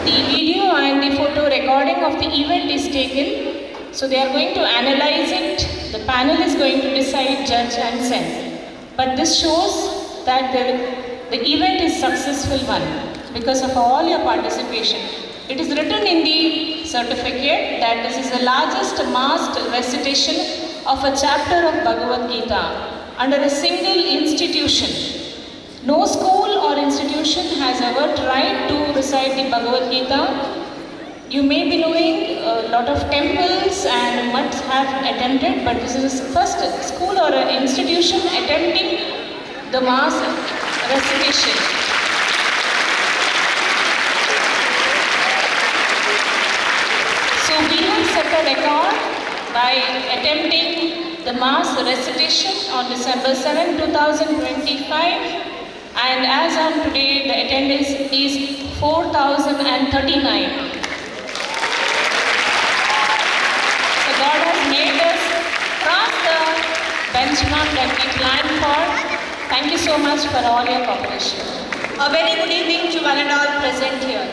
The video and the photo recording of the event is taken, so they are going to analyze it. The panel is going to decide, judge and send. But this shows that the event is successful one because of all your participation. It is written in the certificate that this is the largest massed recitation of a chapter of Bhagavad Gita under a single institution. No school or institution has ever tried to recite the Bhagavad Gita. You may be knowing a lot of temples and mutts have attempted, but this is the first school or an institution attempting the mass recitation. So we have set a record by attempting the mass recitation on December 7, 2025, and as on today the attendance is 4,039. So God has made us cross the benchmark that we planned for. Thank you so much for all your cooperation. A very good evening to one and all present here.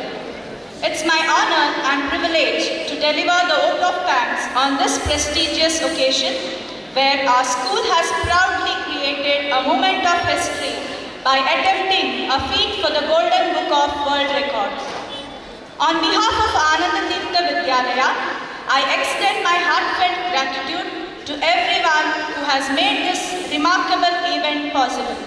It's my honor and privilege to deliver the vote of thanks on this prestigious occasion where our school has proudly created a moment of history by attempting a feat for the Golden Book of World Records. On behalf of Ananda Tirtha Vidyalaya, I extend my heartfelt gratitude to everyone who has made this remarkable event possible.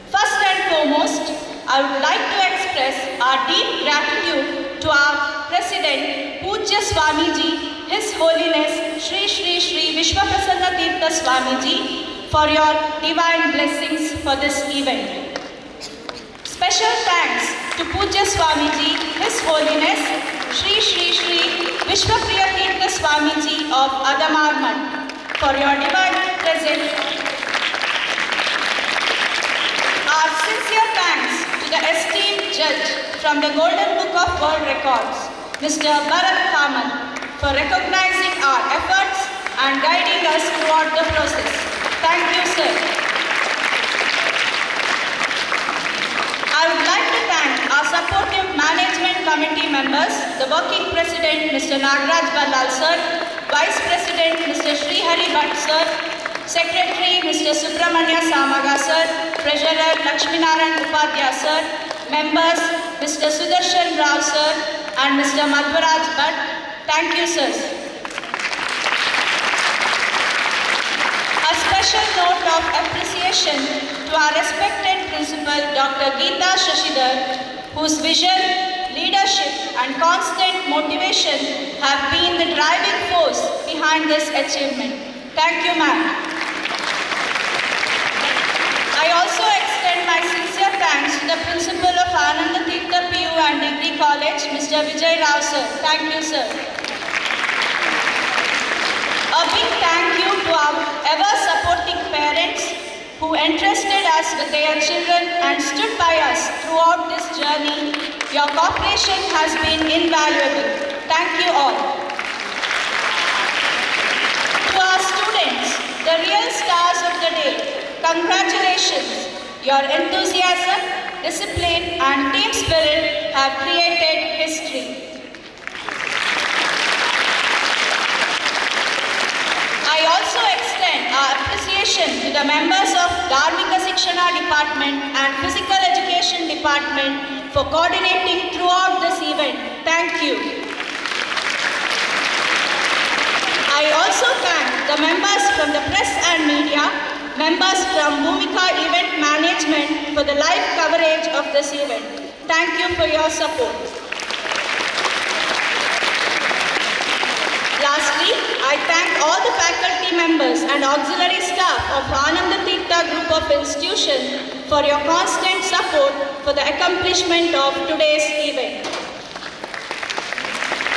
First and foremost, I would like to express our deep gratitude to our President, Pujya Swamiji, His Holiness Shri Shri Shri Vishwaprasanna Tirtha Swamiji, for your divine blessings for this event. Special thanks to Pujya Swamiji, His Holiness Shri Shri Shri Vishwapriya Tirtha Swamiji of Adamar Mutt for your divine presence. Our sincere thanks to the esteemed judge from the Golden Book of World Records, Mr. Bharat Kamat, for recognizing our efforts and guiding us throughout the process. Thank you, sir. I would like to thank our supportive management committee members, the working president, Mr. Nagaraj Ballal, sir, vice president, Mr. Sri Hari Bhatt, sir, secretary, Mr. Subramanya Samaga, sir, treasurer, Lakshminarayan Upadhyaya, sir, members, Mr. Sudarshan Rao, sir, and Mr. Madhvaraj Bhatt. Thank you, sirs. A special note of appreciation to our respected principal, Dr. Geeta Shashidhar, whose vision, leadership, and constant motivation have been the driving force behind this achievement. Thank you, ma'am. I also extend my sincere thanks to the principal of Ananda Tirtha PU and Degree College, Mr. Vijay Rao, sir. Thank you, sir. A big thank you to our ever-supporting parents who entrusted us with their children and stood by us throughout this journey. Your cooperation has been invaluable. Thank you all. To our students, the real stars of the day, congratulations. Your enthusiasm, discipline, and team spirit have created history. I also extend our appreciation to the members of Dharmika Shikshana Department and Physical Education Department for coordinating throughout this event. Thank you. I also thank the members from the press and media, members from Bhumika Event Management for the live coverage of this event. Thank you for your support. Lastly, I thank all the faculty members and auxiliary staff of Ananda Tirtha Group of Institutions for your constant support for the accomplishment of today's event.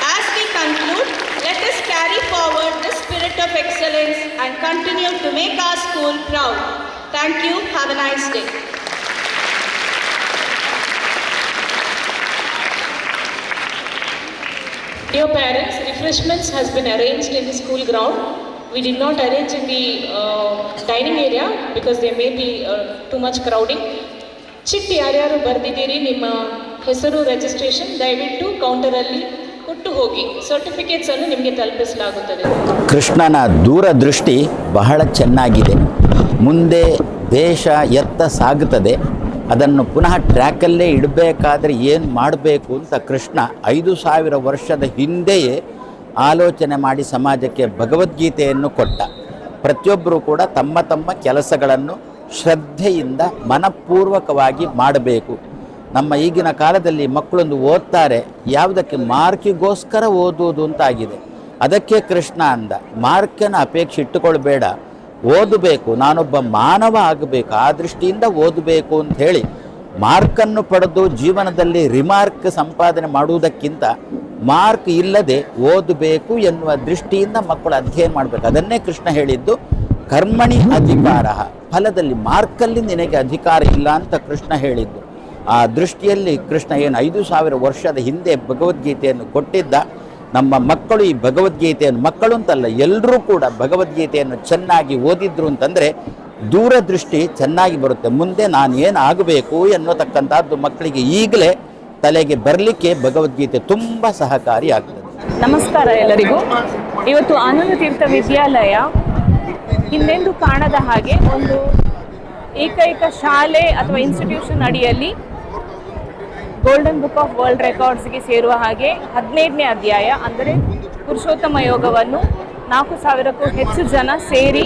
As we conclude, let us carry forward the spirit of excellence and continue to make our school proud. Thank you. Have a nice day. Dear parents, refreshments has been arranged in the school ground. We did not arrange in the dining area because there may be too much crowding. Chit ಯಾರ್ಯಾರು ಬರೆದಿದ್ದೀರಿ ನಿಮ್ಮ ಹೆಸರು registration ದಯವಿಟ್ಟು ಕೌಂಟರಲ್ಲಿ ಕೊಟ್ಟು ಹೋಗಿ. ಸರ್ಟಿಫಿಕೇಟ್ಸನ್ನು ನಿಮಗೆ ತಲುಪಿಸಲಾಗುತ್ತದೆ. ಕೃಷ್ಣನ ದೂರದೃಷ್ಟಿ ಬಹಳ ಚೆನ್ನಾಗಿದೆ. ಮುಂದೆ ದೇಶ ಎತ್ತ ಸಾಗುತ್ತದೆ ಅದನ್ನು ಪುನಃ ಟ್ರ್ಯಾಕಲ್ಲೇ ಇಡಬೇಕಾದ್ರೆ ಏನು ಮಾಡಬೇಕು ಅಂತ ಕೃಷ್ಣ 5000 ವರ್ಷದ ಹಿಂದೆಯೇ ಆಲೋಚನೆ ಮಾಡಿ ಸಮಾಜಕ್ಕೆ ಭಗವದ್ಗೀತೆಯನ್ನು ಕೊಟ್ಟ. ಪ್ರತಿಯೊಬ್ಬರೂ ಕೂಡ ತಮ್ಮ ತಮ್ಮ ಕೆಲಸಗಳನ್ನು ಶ್ರದ್ಧೆಯಿಂದ ಮನಪೂರ್ವಕವಾಗಿ ಮಾಡಬೇಕು. ನಮ್ಮ ಈಗಿನ ಕಾಲದಲ್ಲಿ ಮಕ್ಕಳೊಂದು ಓದ್ತಾರೆ, ಯಾವುದಕ್ಕೆ ಮಾರ್ಕಿಗೋಸ್ಕರ ಓದುವುದು ಅಂತಾಗಿದೆ. ಅದಕ್ಕೆ ಕೃಷ್ಣ ಅಂದ, ಮಾರ್ಕನ್ನು ಅಪೇಕ್ಷೆ ಇಟ್ಟುಕೊಳ್ಬೇಡ, ಓದಬೇಕು, ನಾನೊಬ್ಬ ಮಾನವ ಆಗಬೇಕು, ಆ ದೃಷ್ಟಿಯಿಂದ ಓದಬೇಕು ಅಂತ ಹೇಳಿ ಮಾರ್ಕನ್ನು ಪಡೆದು ಜೀವನದಲ್ಲಿ ರಿಮಾರ್ಕ್ ಸಂಪಾದನೆ ಮಾಡುವುದಕ್ಕಿಂತ ಮಾರ್ಕ್ ಇಲ್ಲದೆ ಓದಬೇಕು ಎನ್ನುವ ದೃಷ್ಟಿಯಿಂದ ಮಕ್ಕಳು ಅಧ್ಯಯನ ಮಾಡಬೇಕು. ಅದನ್ನೇ ಕೃಷ್ಣ ಹೇಳಿದ್ದು, ಕರ್ಮಣಿ ಅಧಿಕಾರ, ಫಲದಲ್ಲಿ ಮಾರ್ಕಲ್ಲಿ ನಿನಗೆ ಅಧಿಕಾರ ಇಲ್ಲ ಅಂತ ಕೃಷ್ಣ ಹೇಳಿದ್ದು. ಆ ದೃಷ್ಟಿಯಲ್ಲಿ ಕೃಷ್ಣ ಏನು 5000 ವರ್ಷದ ಹಿಂದೆ ಭಗವದ್ಗೀತೆಯನ್ನು ಕೊಟ್ಟಿದ್ದ. ನಮ್ಮ ಮಕ್ಕಳು ಈ ಭಗವದ್ಗೀತೆಯನ್ನು, ಮಕ್ಕಳು ಅಂತಲ್ಲ ಎಲ್ಲರೂ ಕೂಡ ಭಗವದ್ಗೀತೆಯನ್ನು ಚೆನ್ನಾಗಿ ಓದಿದ್ರು ಅಂತಂದರೆ ದೂರದೃಷ್ಟಿ ಚೆನ್ನಾಗಿ ಬರುತ್ತೆ. ಮುಂದೆ ನಾನು ಏನು ಆಗಬೇಕು ಎನ್ನುತಕ್ಕಂಥದ್ದು ಮಕ್ಕಳಿಗೆ ಈಗಲೇ ತಲೆಗೆ ಬರಲಿಕ್ಕೆ ಭಗವದ್ಗೀತೆ ತುಂಬ ಸಹಕಾರಿಯಾಗ್ತದೆ. ನಮಸ್ಕಾರ ಎಲ್ಲರಿಗೂ. ಇವತ್ತು ಆನಂದ ತೀರ್ಥ ವಿದ್ಯಾಲಯ ಹಿಂದೆಂದೂ ಕಾಣದ ಹಾಗೆ ಒಂದು ಏಕೈಕ ಶಾಲೆ ಅಥವಾ ಇನ್ಸ್ಟಿಟ್ಯೂಷನ್ ಅಡಿಯಲ್ಲಿ ಗೋಲ್ಡನ್ ಬುಕ್ ಆಫ್ ವರ್ಲ್ಡ್ ರೆಕಾರ್ಡ್ಸ್ಗೆ ಸೇರುವ ಹಾಗೆ 15ನೇ ಅಧ್ಯಾಯ ಅಂದರೆ ಪುರುಷೋತ್ತಮ ಯೋಗವನ್ನು 4000ಕ್ಕೂ ಹೆಚ್ಚು ಜನ ಸೇರಿ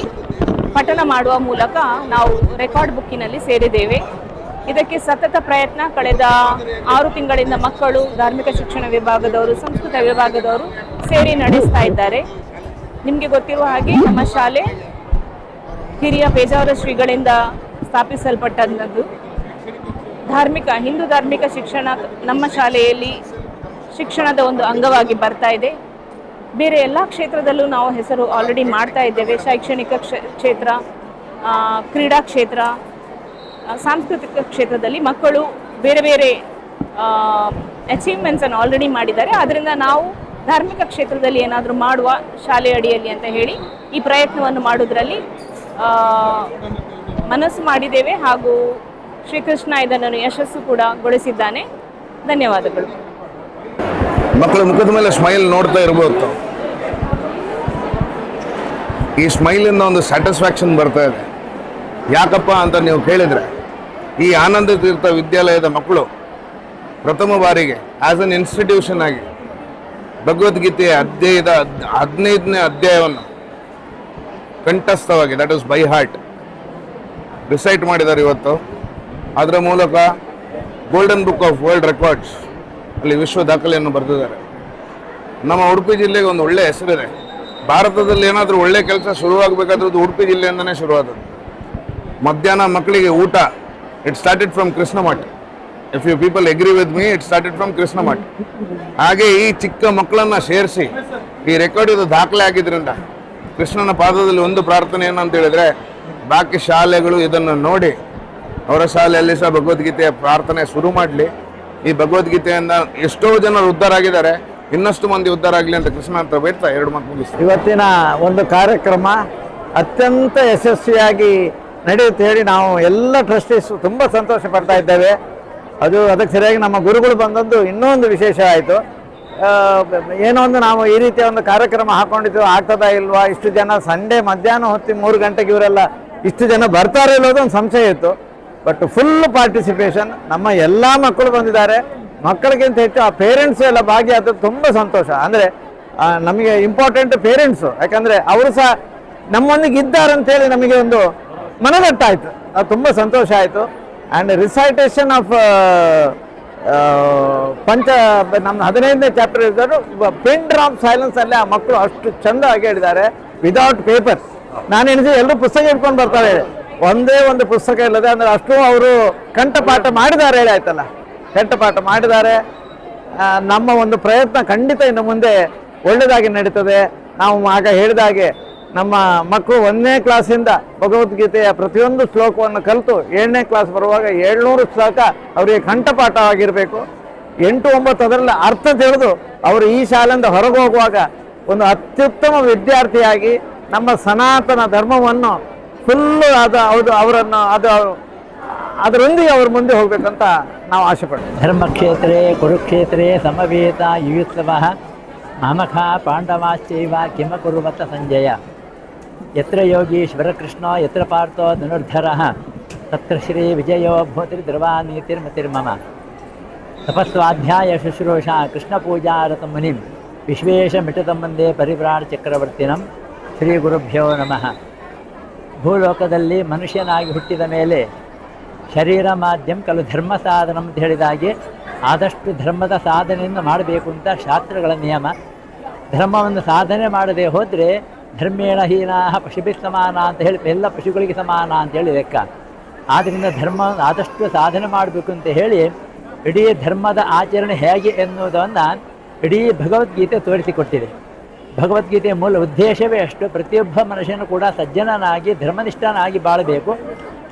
ಪಠನ ಮಾಡುವ ಮೂಲಕ ನಾವು ರೆಕಾರ್ಡ್ ಬುಕ್ಕಿನಲ್ಲಿ ಸೇರಿದ್ದೇವೆ. ಇದಕ್ಕೆ ಸತತ ಪ್ರಯತ್ನ ಕಳೆದ 6 ತಿಂಗಳಿಂದ ಮಕ್ಕಳು, ಧಾರ್ಮಿಕ ಶಿಕ್ಷಣ ವಿಭಾಗದವರು, ಸಂಸ್ಕೃತ ವಿಭಾಗದವರು ಸೇರಿ ನಡೆಸ್ತಾ ಇದ್ದಾರೆ. ನಿಮಗೆ ಗೊತ್ತಿರುವ ಹಾಗೆ ನಮ್ಮ ಶಾಲೆ ಹಿರಿಯ ಪೇಜಾವರ ಶ್ರೀಗಳಿಂದ ಸ್ಥಾಪಿಸಲ್ಪಟ್ಟದ್ದು. ಹಿಂದೂ ಧಾರ್ಮಿಕ ಶಿಕ್ಷಣ ನಮ್ಮ ಶಾಲೆಯಲ್ಲಿ ಶಿಕ್ಷಣದ ಒಂದು ಅಂಗವಾಗಿ ಬರ್ತಾ ಇದೆ. ಬೇರೆ ಎಲ್ಲ ಕ್ಷೇತ್ರದಲ್ಲೂ ನಾವು ಹೆಸರು ಆಲ್ರೆಡಿ ಮಾಡ್ತಾ ಇದ್ದೇವೆ. ಶೈಕ್ಷಣಿಕ ಕ್ಷೇತ್ರ, ಕ್ರೀಡಾ ಕ್ಷೇತ್ರ, ಸಾಂಸ್ಕೃತಿಕ ಕ್ಷೇತ್ರದಲ್ಲಿ ಮಕ್ಕಳು ಬೇರೆ ಬೇರೆ ಅಚೀವ್ಮೆಂಟ್ಸನ್ನು ಆಲ್ರೆಡಿ ಮಾಡಿದ್ದಾರೆ. ಆದ್ದರಿಂದ ನಾವು ಧಾರ್ಮಿಕ ಕ್ಷೇತ್ರದಲ್ಲಿ ಏನಾದರೂ ಮಾಡುವ ಶಾಲೆ ಅಡಿಯಲ್ಲಿ ಅಂತ ಹೇಳಿ ಈ ಪ್ರಯತ್ನವನ್ನು ಮಾಡೋದ್ರಲ್ಲಿ ಮನಸ್ಸು ಮಾಡಿದ್ದೇವೆ ಹಾಗೂ ಶ್ರೀಕೃಷ್ಣ ಇದನ್ನು ಯಶಸ್ಸು ಕೂಡ ಗೊಳಿಸಿದ್ದಾನೆ. ಧನ್ಯವಾದಗಳು. ಮಕ್ಕಳ ಮುಖದ ಮೇಲೆ ಸ್ಮೈಲ್ ನೋಡ್ತಾ ಇರ್ಬೋದು. ಈ ಸ್ಮೈಲಿಂದ ಒಂದು ಸ್ಯಾಟಿಸ್ಫ್ಯಾಕ್ಷನ್ ಬರ್ತಾ ಇದೆ. ಯಾಕಪ್ಪ ಅಂತ ನೀವು ಕೇಳಿದರೆ, ಈ ಆನಂದ ತೀರ್ಥ ವಿದ್ಯಾಲಯದ ಮಕ್ಕಳು ಪ್ರಥಮ ಬಾರಿಗೆ ಆ್ಯಸ್ ಅನ್ ಇನ್ಸ್ಟಿಟ್ಯೂಷನ್ ಆಗಿ ಭಗವದ್ಗೀತೆಯ ಅಧ್ಯಾಯದ 15ನೇ ಅಧ್ಯಾಯವನ್ನು ಕಂಠಸ್ಥವಾಗಿ, that is by heart, recite ಮಾಡಿದ್ದಾರೆ ಇವತ್ತು. ಅದರ ಮೂಲಕ golden book of world records ಅಲ್ಲಿ ವಿಶ್ವ ದಾಖಲೆಯನ್ನು ಬರೆದಿದ್ದಾರೆ. ನಮ್ಮ ಉಡುಪಿ ಜಿಲ್ಲೆಗೆ ಒಂದು ಒಳ್ಳೆಯ ಹೆಸರಿದೆ. ಭಾರತದಲ್ಲಿ ಏನಾದರೂ ಒಳ್ಳೆ ಕೆಲಸ ಶುರುವಾಗಬೇಕಾದ್ರದ್ದು ಉಡುಪಿ ಜಿಲ್ಲೆಯಿಂದನೇ ಶುರುವಾದದ್ದು. ಮಧ್ಯಾಹ್ನ ಮಕ್ಕಳಿಗೆ ಊಟ, it started from Krishna Math. If you people agree with me, it started from Krishna Math. ಹಾಗೆ ಈ ಚಿಕ್ಕ ಮಕ್ಕಳನ್ನು ಸೇರಿಸಿ ಈ ರೆಕಾರ್ಡ್ ಇದು ದಾಖಲೆ ಆಗಿದ್ದರಿಂದ ಕೃಷ್ಣನ ಪಾದದಲ್ಲಿ ಒಂದು ಪ್ರಾರ್ಥನೆ ಏನಂತ ಹೇಳಿದ್ರೆ, ಬಾಕಿ ಶಾಲೆಗಳು ಇದನ್ನು ನೋಡಿ ಅವರ ಶಾಲೆಯಲ್ಲಿ ಸಹ ಭಗವದ್ಗೀತೆಯ ಪ್ರಾರ್ಥನೆ ಶುರು ಮಾಡಲಿ. ಈ ಭಗವದ್ಗೀತೆಯಿಂದ ಎಷ್ಟೋ ಜನರು ಉದ್ಧಾರ ಆಗಿದ್ದಾರೆ, ಇನ್ನಷ್ಟು ಮಂದಿ ಉದ್ಧಾರ ಆಗಲಿ ಅಂತ ಕೃಷ್ಣ ಅಂತ ಬೇಡ್ತಾ 2 ಮಾತು ಮುಗಿಸ್ತೀವಿ. ಇವತ್ತಿನ ಒಂದು ಕಾರ್ಯಕ್ರಮ ಅತ್ಯಂತ ಯಶಸ್ವಿಯಾಗಿ ನಡೆಯುತ್ತೆ ಹೇಳಿ ನಾವು ಎಲ್ಲ ಟ್ರಸ್ಟೀಸ್ ತುಂಬ ಸಂತೋಷ ಪಡ್ತಾ ಇದ್ದೇವೆ. ಅದಕ್ಕೆ ಸರಿಯಾಗಿ ನಮ್ಮ ಗುರುಗಳು ಬಂದದ್ದು ಇನ್ನೂ ಒಂದು ವಿಶೇಷ ಆಯಿತು. ಏನೋ ಒಂದು ನಾವು ಈ ರೀತಿಯ ಒಂದು ಕಾರ್ಯಕ್ರಮ ಹಾಕ್ಕೊಂಡಿದ್ದು ಆಗ್ತದಾ ಇಲ್ವಾ, ಇಷ್ಟು ಜನ ಸಂಡೇ ಮಧ್ಯಾಹ್ನ ಹೊತ್ತಿ 3 ಗಂಟೆಗೆ ಇವರೆಲ್ಲ ಇಷ್ಟು ಜನ ಬರ್ತಾರೆ ಇಲ್ಲೋದು ಒಂದು ಸಂಶಯ ಇತ್ತು. ಬಟ್ ಫುಲ್ ಪಾರ್ಟಿಸಿಪೇಷನ್, ನಮ್ಮ ಎಲ್ಲ ಮಕ್ಕಳು ಬಂದಿದ್ದಾರೆ. ಮಕ್ಕಳಿಗಿಂತ ಹೆಚ್ಚು ಆ ಪೇರೆಂಟ್ಸು ಎಲ್ಲ ಭಾಗಿಯಾದದ್ದು ತುಂಬ ಸಂತೋಷ. ಅಂದರೆ ನಮಗೆ ಇಂಪಾರ್ಟೆಂಟ್ ಪೇರೆಂಟ್ಸು, ಯಾಕಂದರೆ ಅವರು ಸಹ ನಮ್ಮೊಂದಿಗೆ ಇದ್ದಾರೆ ಅಂತೇಳಿ ನಮಗೆ ಒಂದು ಮನದಟ್ಟಾಯಿತು. ಅದು ತುಂಬ ಸಂತೋಷ ಆಯಿತು. ಆ್ಯಂಡ್ ರಿಸೈಟೇಷನ್ ಆಫ್ ನಮ್ಮ 15ನೇ ಚಾಪ್ಟರ್ ಇದ್ದರು ಪಿನ್ ಡ್ರಾಪ್ ಸೈಲೆನ್ಸ್ ಅಲ್ಲಿ ಆ ಮಕ್ಕಳು ಅಷ್ಟು ಚಂದವಾಗಿ ಹೇಳಿದ್ದಾರೆ, ವಿದೌಟ್ ಪೇಪರ್. ನಾನು ಎಣಿಸಿ ಎಲ್ಲರೂ ಪುಸ್ತಕ ಇಟ್ಕೊಂಡು ಬರ್ತಾರೆ, ಒಂದೇ ಒಂದು ಪುಸ್ತಕ ಇಲ್ಲದೆ. ಅಂದರೆ ಅಷ್ಟು ಅವರು ಕಂಠಪಾಠ ಮಾಡಿದ್ದಾರೆ ಹೇಳಿ ಆಯ್ತಲ್ಲ, ಕಂಠಪಾಠ ಮಾಡಿದ್ದಾರೆ. ನಮ್ಮ ಒಂದು ಪ್ರಯತ್ನ ಖಂಡಿತ ಇನ್ನು ಮುಂದೆ ಒಳ್ಳೆಯದಾಗಿ ನಡೀತದೆ. ನಾವು ಆಗ ಹೇಳಿದಾಗೆ ನಮ್ಮ ಮಕ್ಕಳು 1ನೇ ಕ್ಲಾಸಿಂದ ಭಗವದ್ಗೀತೆಯ ಪ್ರತಿಯೊಂದು ಶ್ಲೋಕವನ್ನು ಕಲಿತು 7ನೇ ಕ್ಲಾಸ್ ಬರುವಾಗ 700 ಶ್ಲೋಕ ಅವರಿಗೆ ಕಂಠಪಾಠವಾಗಿರಬೇಕು. 8-9 ಅದರಲ್ಲಿ ಅರ್ಥ ತಿಳಿದು ಅವರು ಈ ಶಾಲೆಯಿಂದ ಹೊರಗೆ ಹೋಗುವಾಗ ಒಂದು ಅತ್ಯುತ್ತಮ ವಿದ್ಯಾರ್ಥಿಯಾಗಿ ನಮ್ಮ ಸನಾತನ ಧರ್ಮವನ್ನು ಫುಲ್ಲು ಅದರೊಂದಿಗೆ ಅವರು ಮುಂದೆ ಹೋಗ್ಬೇಕಂತ ನಾವು ಆಸೆ ಪಡ್ತೀವಿ. ಧರ್ಮಕ್ಷೇತ್ರೇ ಕುರುಕ್ಷೇತ್ರೇ ಸಮವೇತ ಯುಯುತ್ಸವಃ ಮಾಮಖ ಪಾಂಡವಾಶ್ಚೈವ ಕಿಮ ಕುರುವತ ಸಂಜಯ. ಯತ್ರ ಯೋಗೀಶ್ವರ ಕೃಷ್ಣ ಯತ್ರ ಪಾರ್ಥೋ ಧನುರ್ಧರಃ ತತ್ರ ಶ್ರೀ ವಿಜಯೋ ಭೂತಿರ್ ಧ್ರುವಾನೀತಿರ್ಮತಿರ್ಮಮ ತಪಸ್ವಾಧ್ಯಾಯ ಶುಶ್ರೂಷಾ ಕೃಷ್ಣಪೂಜಾರತ ಮುನಿಂ ವಿಶ್ವೇಶಮಿಟತಂ ವಂದೇ ಪರಿವ್ರಾಟ್ ಚಕ್ರವರ್ತಿನಂ ಶ್ರೀ ಗುರುಭ್ಯೋ ನಮಃ. ಭೂಲೋಕದಲ್ಲಿ ಮನುಷ್ಯನಾಗಿ ಹುಟ್ಟಿದ ಮೇಲೆ ಶರೀರ ಮಾಧ್ಯಮ ಕಲು ಧರ್ಮ ಸಾಧನ ಅಂತ ಹೇಳಿದಾಗೆ ಆದಷ್ಟು ಧರ್ಮದ ಸಾಧನೆಯನ್ನು ಮಾಡಬೇಕು ಅಂತ ಶಾಸ್ತ್ರಗಳ ನಿಯಮ. ಧರ್ಮವನ್ನು ಸಾಧನೆ ಮಾಡದೆ ಹೋದರೆ ಧರ್ಮೇಣ ಹೀನಾ ಪಶುಭಿ ಸಮಾನ ಅಂತ ಹೇಳಿ ಎಲ್ಲ ಪಶುಗಳಿಗೆ ಸಮಾನ ಅಂತೇಳಿ ಲೆಕ್ಕ. ಆದ್ದರಿಂದ ಧರ್ಮ ಆದಷ್ಟು ಸಾಧನೆ ಮಾಡಬೇಕು ಅಂತ ಹೇಳಿ ಇಡೀ ಧರ್ಮದ ಆಚರಣೆ ಹೇಗೆ ಎನ್ನುವುದನ್ನು ಇಡೀ ಭಗವದ್ಗೀತೆ ತೋರಿಸಿಕೊಟ್ಟಿದೆ. ಭಗವದ್ಗೀತೆಯ ಮೂಲ ಉದ್ದೇಶವೇ ಅಷ್ಟು, ಪ್ರತಿಯೊಬ್ಬ ಮನುಷ್ಯನು ಕೂಡ ಸಜ್ಜನನಾಗಿ ಧರ್ಮನಿಷ್ಠನಾಗಿ ಬಾಳಬೇಕು,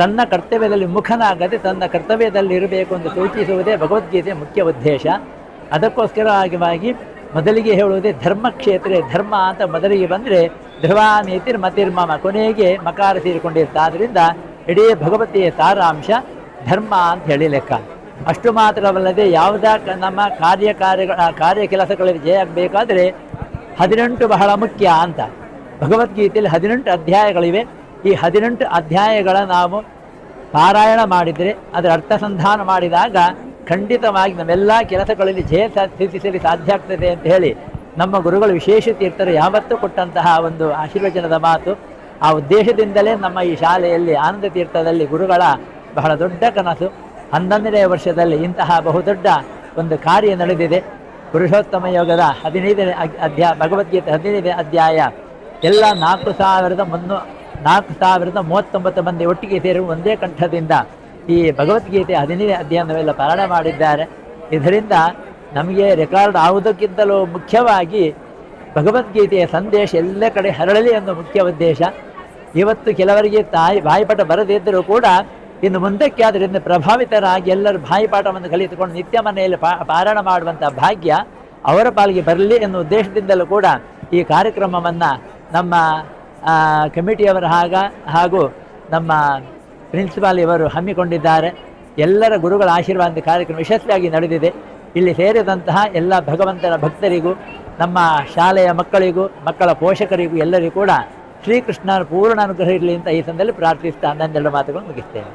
ತನ್ನ ಕರ್ತವ್ಯದಲ್ಲಿ ಮುಖನಾಗದೆ ತನ್ನ ಕರ್ತವ್ಯದಲ್ಲಿ ಇರಬೇಕು ಎಂದು ಸೂಚಿಸುವುದೇ ಭಗವದ್ಗೀತೆಯ ಮುಖ್ಯ ಉದ್ದೇಶ. ಅದಕ್ಕೋಸ್ಕರವಾಗಿ ಮೊದಲಿಗೆ ಹೇಳುವುದೇ ಧರ್ಮಕ್ಷೇತ್ರ. ಧರ್ಮ ಅಂತ ಮೊದಲಿಗೆ ಬಂದರೆ ಧ್ರುವಾನೀತಿರ್ ಮತಿರ್ಮಮ, ಕೊನೆಗೆ ಮಕಾರ ಸೇರಿಕೊಂಡಿರುತ್ತೆ. ಆದ್ದರಿಂದ ಇಡೀ ಭಗವತಿಯ ಸಾರಾಂಶ ಧರ್ಮ ಅಂತ ಹೇಳಿ ಲೆಕ್ಕ. ಅಷ್ಟು ಮಾತ್ರವಲ್ಲದೆ ಯಾವುದೇ ನಮ್ಮ ಕಾರ್ಯ ಕೆಲಸಗಳಲ್ಲಿ ಜಯ ಆಗಬೇಕಾದ್ರೆ 18 ಬಹಳ ಮುಖ್ಯ ಅಂತ. ಭಗವದ್ಗೀತೆಯಲ್ಲಿ 18 ಅಧ್ಯಾಯಗಳಿವೆ. ಈ 18 ಅಧ್ಯಾಯಗಳ ನಾವು ಪಾರಾಯಣ ಮಾಡಿದರೆ, ಅದರ ಅರ್ಥಸಂಧಾನ ಮಾಡಿದಾಗ ಖಂಡಿತವಾಗಿ ನಮ್ಮೆಲ್ಲ ಕೆಲಸಗಳಲ್ಲಿ ಜಯ ಸಾಧಿಸಲು ಸಾಧ್ಯ ಆಗ್ತದೆ ಅಂತ ಹೇಳಿ ನಮ್ಮ ಗುರುಗಳು ವಿಶೇಷ ತೀರ್ಥರು ಯಾವತ್ತೂ ಕೊಟ್ಟಂತಹ ಒಂದು ಆಶೀರ್ವಚನದ ಮಾತು. ಆ ಉದ್ದೇಶದಿಂದಲೇ ನಮ್ಮ ಈ ಶಾಲೆಯಲ್ಲಿ ಆನಂದ ತೀರ್ಥದಲ್ಲಿ ಗುರುಗಳ ಬಹಳ ದೊಡ್ಡ ಕನಸು. 11ನೇ ವರ್ಷದಲ್ಲಿ ಇಂತಹ ಬಹುದೊಡ್ಡ ಒಂದು ಕಾರ್ಯ ನಡೆದಿದೆ. ಪುರುಷೋತ್ತಮ ಯೋಗದ 15ನೇ ಅಧ್ಯಾಯ, ಭಗವದ್ಗೀತೆ 15ನೇ ಅಧ್ಯಾಯ ಎಲ್ಲ 4,039 ಮಂದಿ ಒಟ್ಟಿಗೆ ಸೇರಿ ಒಂದೇ ಕಂಠದಿಂದ ಈ ಭಗವದ್ಗೀತೆ 15ನೇ ಅಧ್ಯಾಯವೆಲ್ಲ ಪಾರಾಯಣ ಮಾಡಿದ್ದಾರೆ. ಇದರಿಂದ ನಮಗೆ ರೆಕಾರ್ಡ್ ಆಗುವುದಕ್ಕಿಂತಲೂ ಮುಖ್ಯವಾಗಿ ಭಗವದ್ಗೀತೆಯ ಸಂದೇಶ ಎಲ್ಲ ಕಡೆ ಹರಳಲಿ ಅನ್ನೋ ಮುಖ್ಯ ಉದ್ದೇಶ. ಇವತ್ತು ಕೆಲವರಿಗೆ ಬಾಯಿಪಾಠ ಬರದಿದ್ದರೂ ಕೂಡ ಇನ್ನು ಮುಂದಕ್ಕೆ ಅದರಿಂದ ಪ್ರಭಾವಿತರಾಗಿ ಎಲ್ಲರೂ ಬಾಯಿಪಾಠವನ್ನು ಕಲಿತುಕೊಂಡು ನಿತ್ಯ ಮನೆಯಲ್ಲಿ ಪಾರಾಯಣ ಮಾಡುವಂಥ ಭಾಗ್ಯ ಅವರ ಪಾಲಿಗೆ ಬರಲಿ ಎನ್ನುವ ಉದ್ದೇಶದಿಂದಲೂ ಕೂಡ ಈ ಕಾರ್ಯಕ್ರಮವನ್ನು ನಮ್ಮ ಕಮಿಟಿಯವರ ಹಾಗೂ ನಮ್ಮ ಪ್ರಿನ್ಸಿಪಾಲ್ ಇವರು ಹಮ್ಮಿಕೊಂಡಿದ್ದಾರೆ. ಎಲ್ಲರ ಗುರುಗಳ ಆಶೀರ್ವಾದ ಕಾರ್ಯಕ್ರಮ ಯಶಸ್ವಿಯಾಗಿ ನಡೆದಿದೆ. ಇಲ್ಲಿ ಸೇರಿದಂತಹ ಎಲ್ಲ ಭಗವಂತನ ಭಕ್ತರಿಗೂ, ನಮ್ಮ ಶಾಲೆಯ ಮಕ್ಕಳಿಗೂ, ಮಕ್ಕಳ ಪೋಷಕರಿಗೂ ಎಲ್ಲರಿಗೂ ಕೂಡ ಶ್ರೀಕೃಷ್ಣನ ಪೂರ್ಣ ಅನುಗ್ರಹ ಇರಲಿ ಅಂತ ಈ ಸಂದರ್ಭದಲ್ಲಿ ಪ್ರಾರ್ಥಿಸ್ತಾ ನನ್ನೆರಡು ಮಾತುಗಳನ್ನು ಮುಗಿಸ್ತೇನೆ.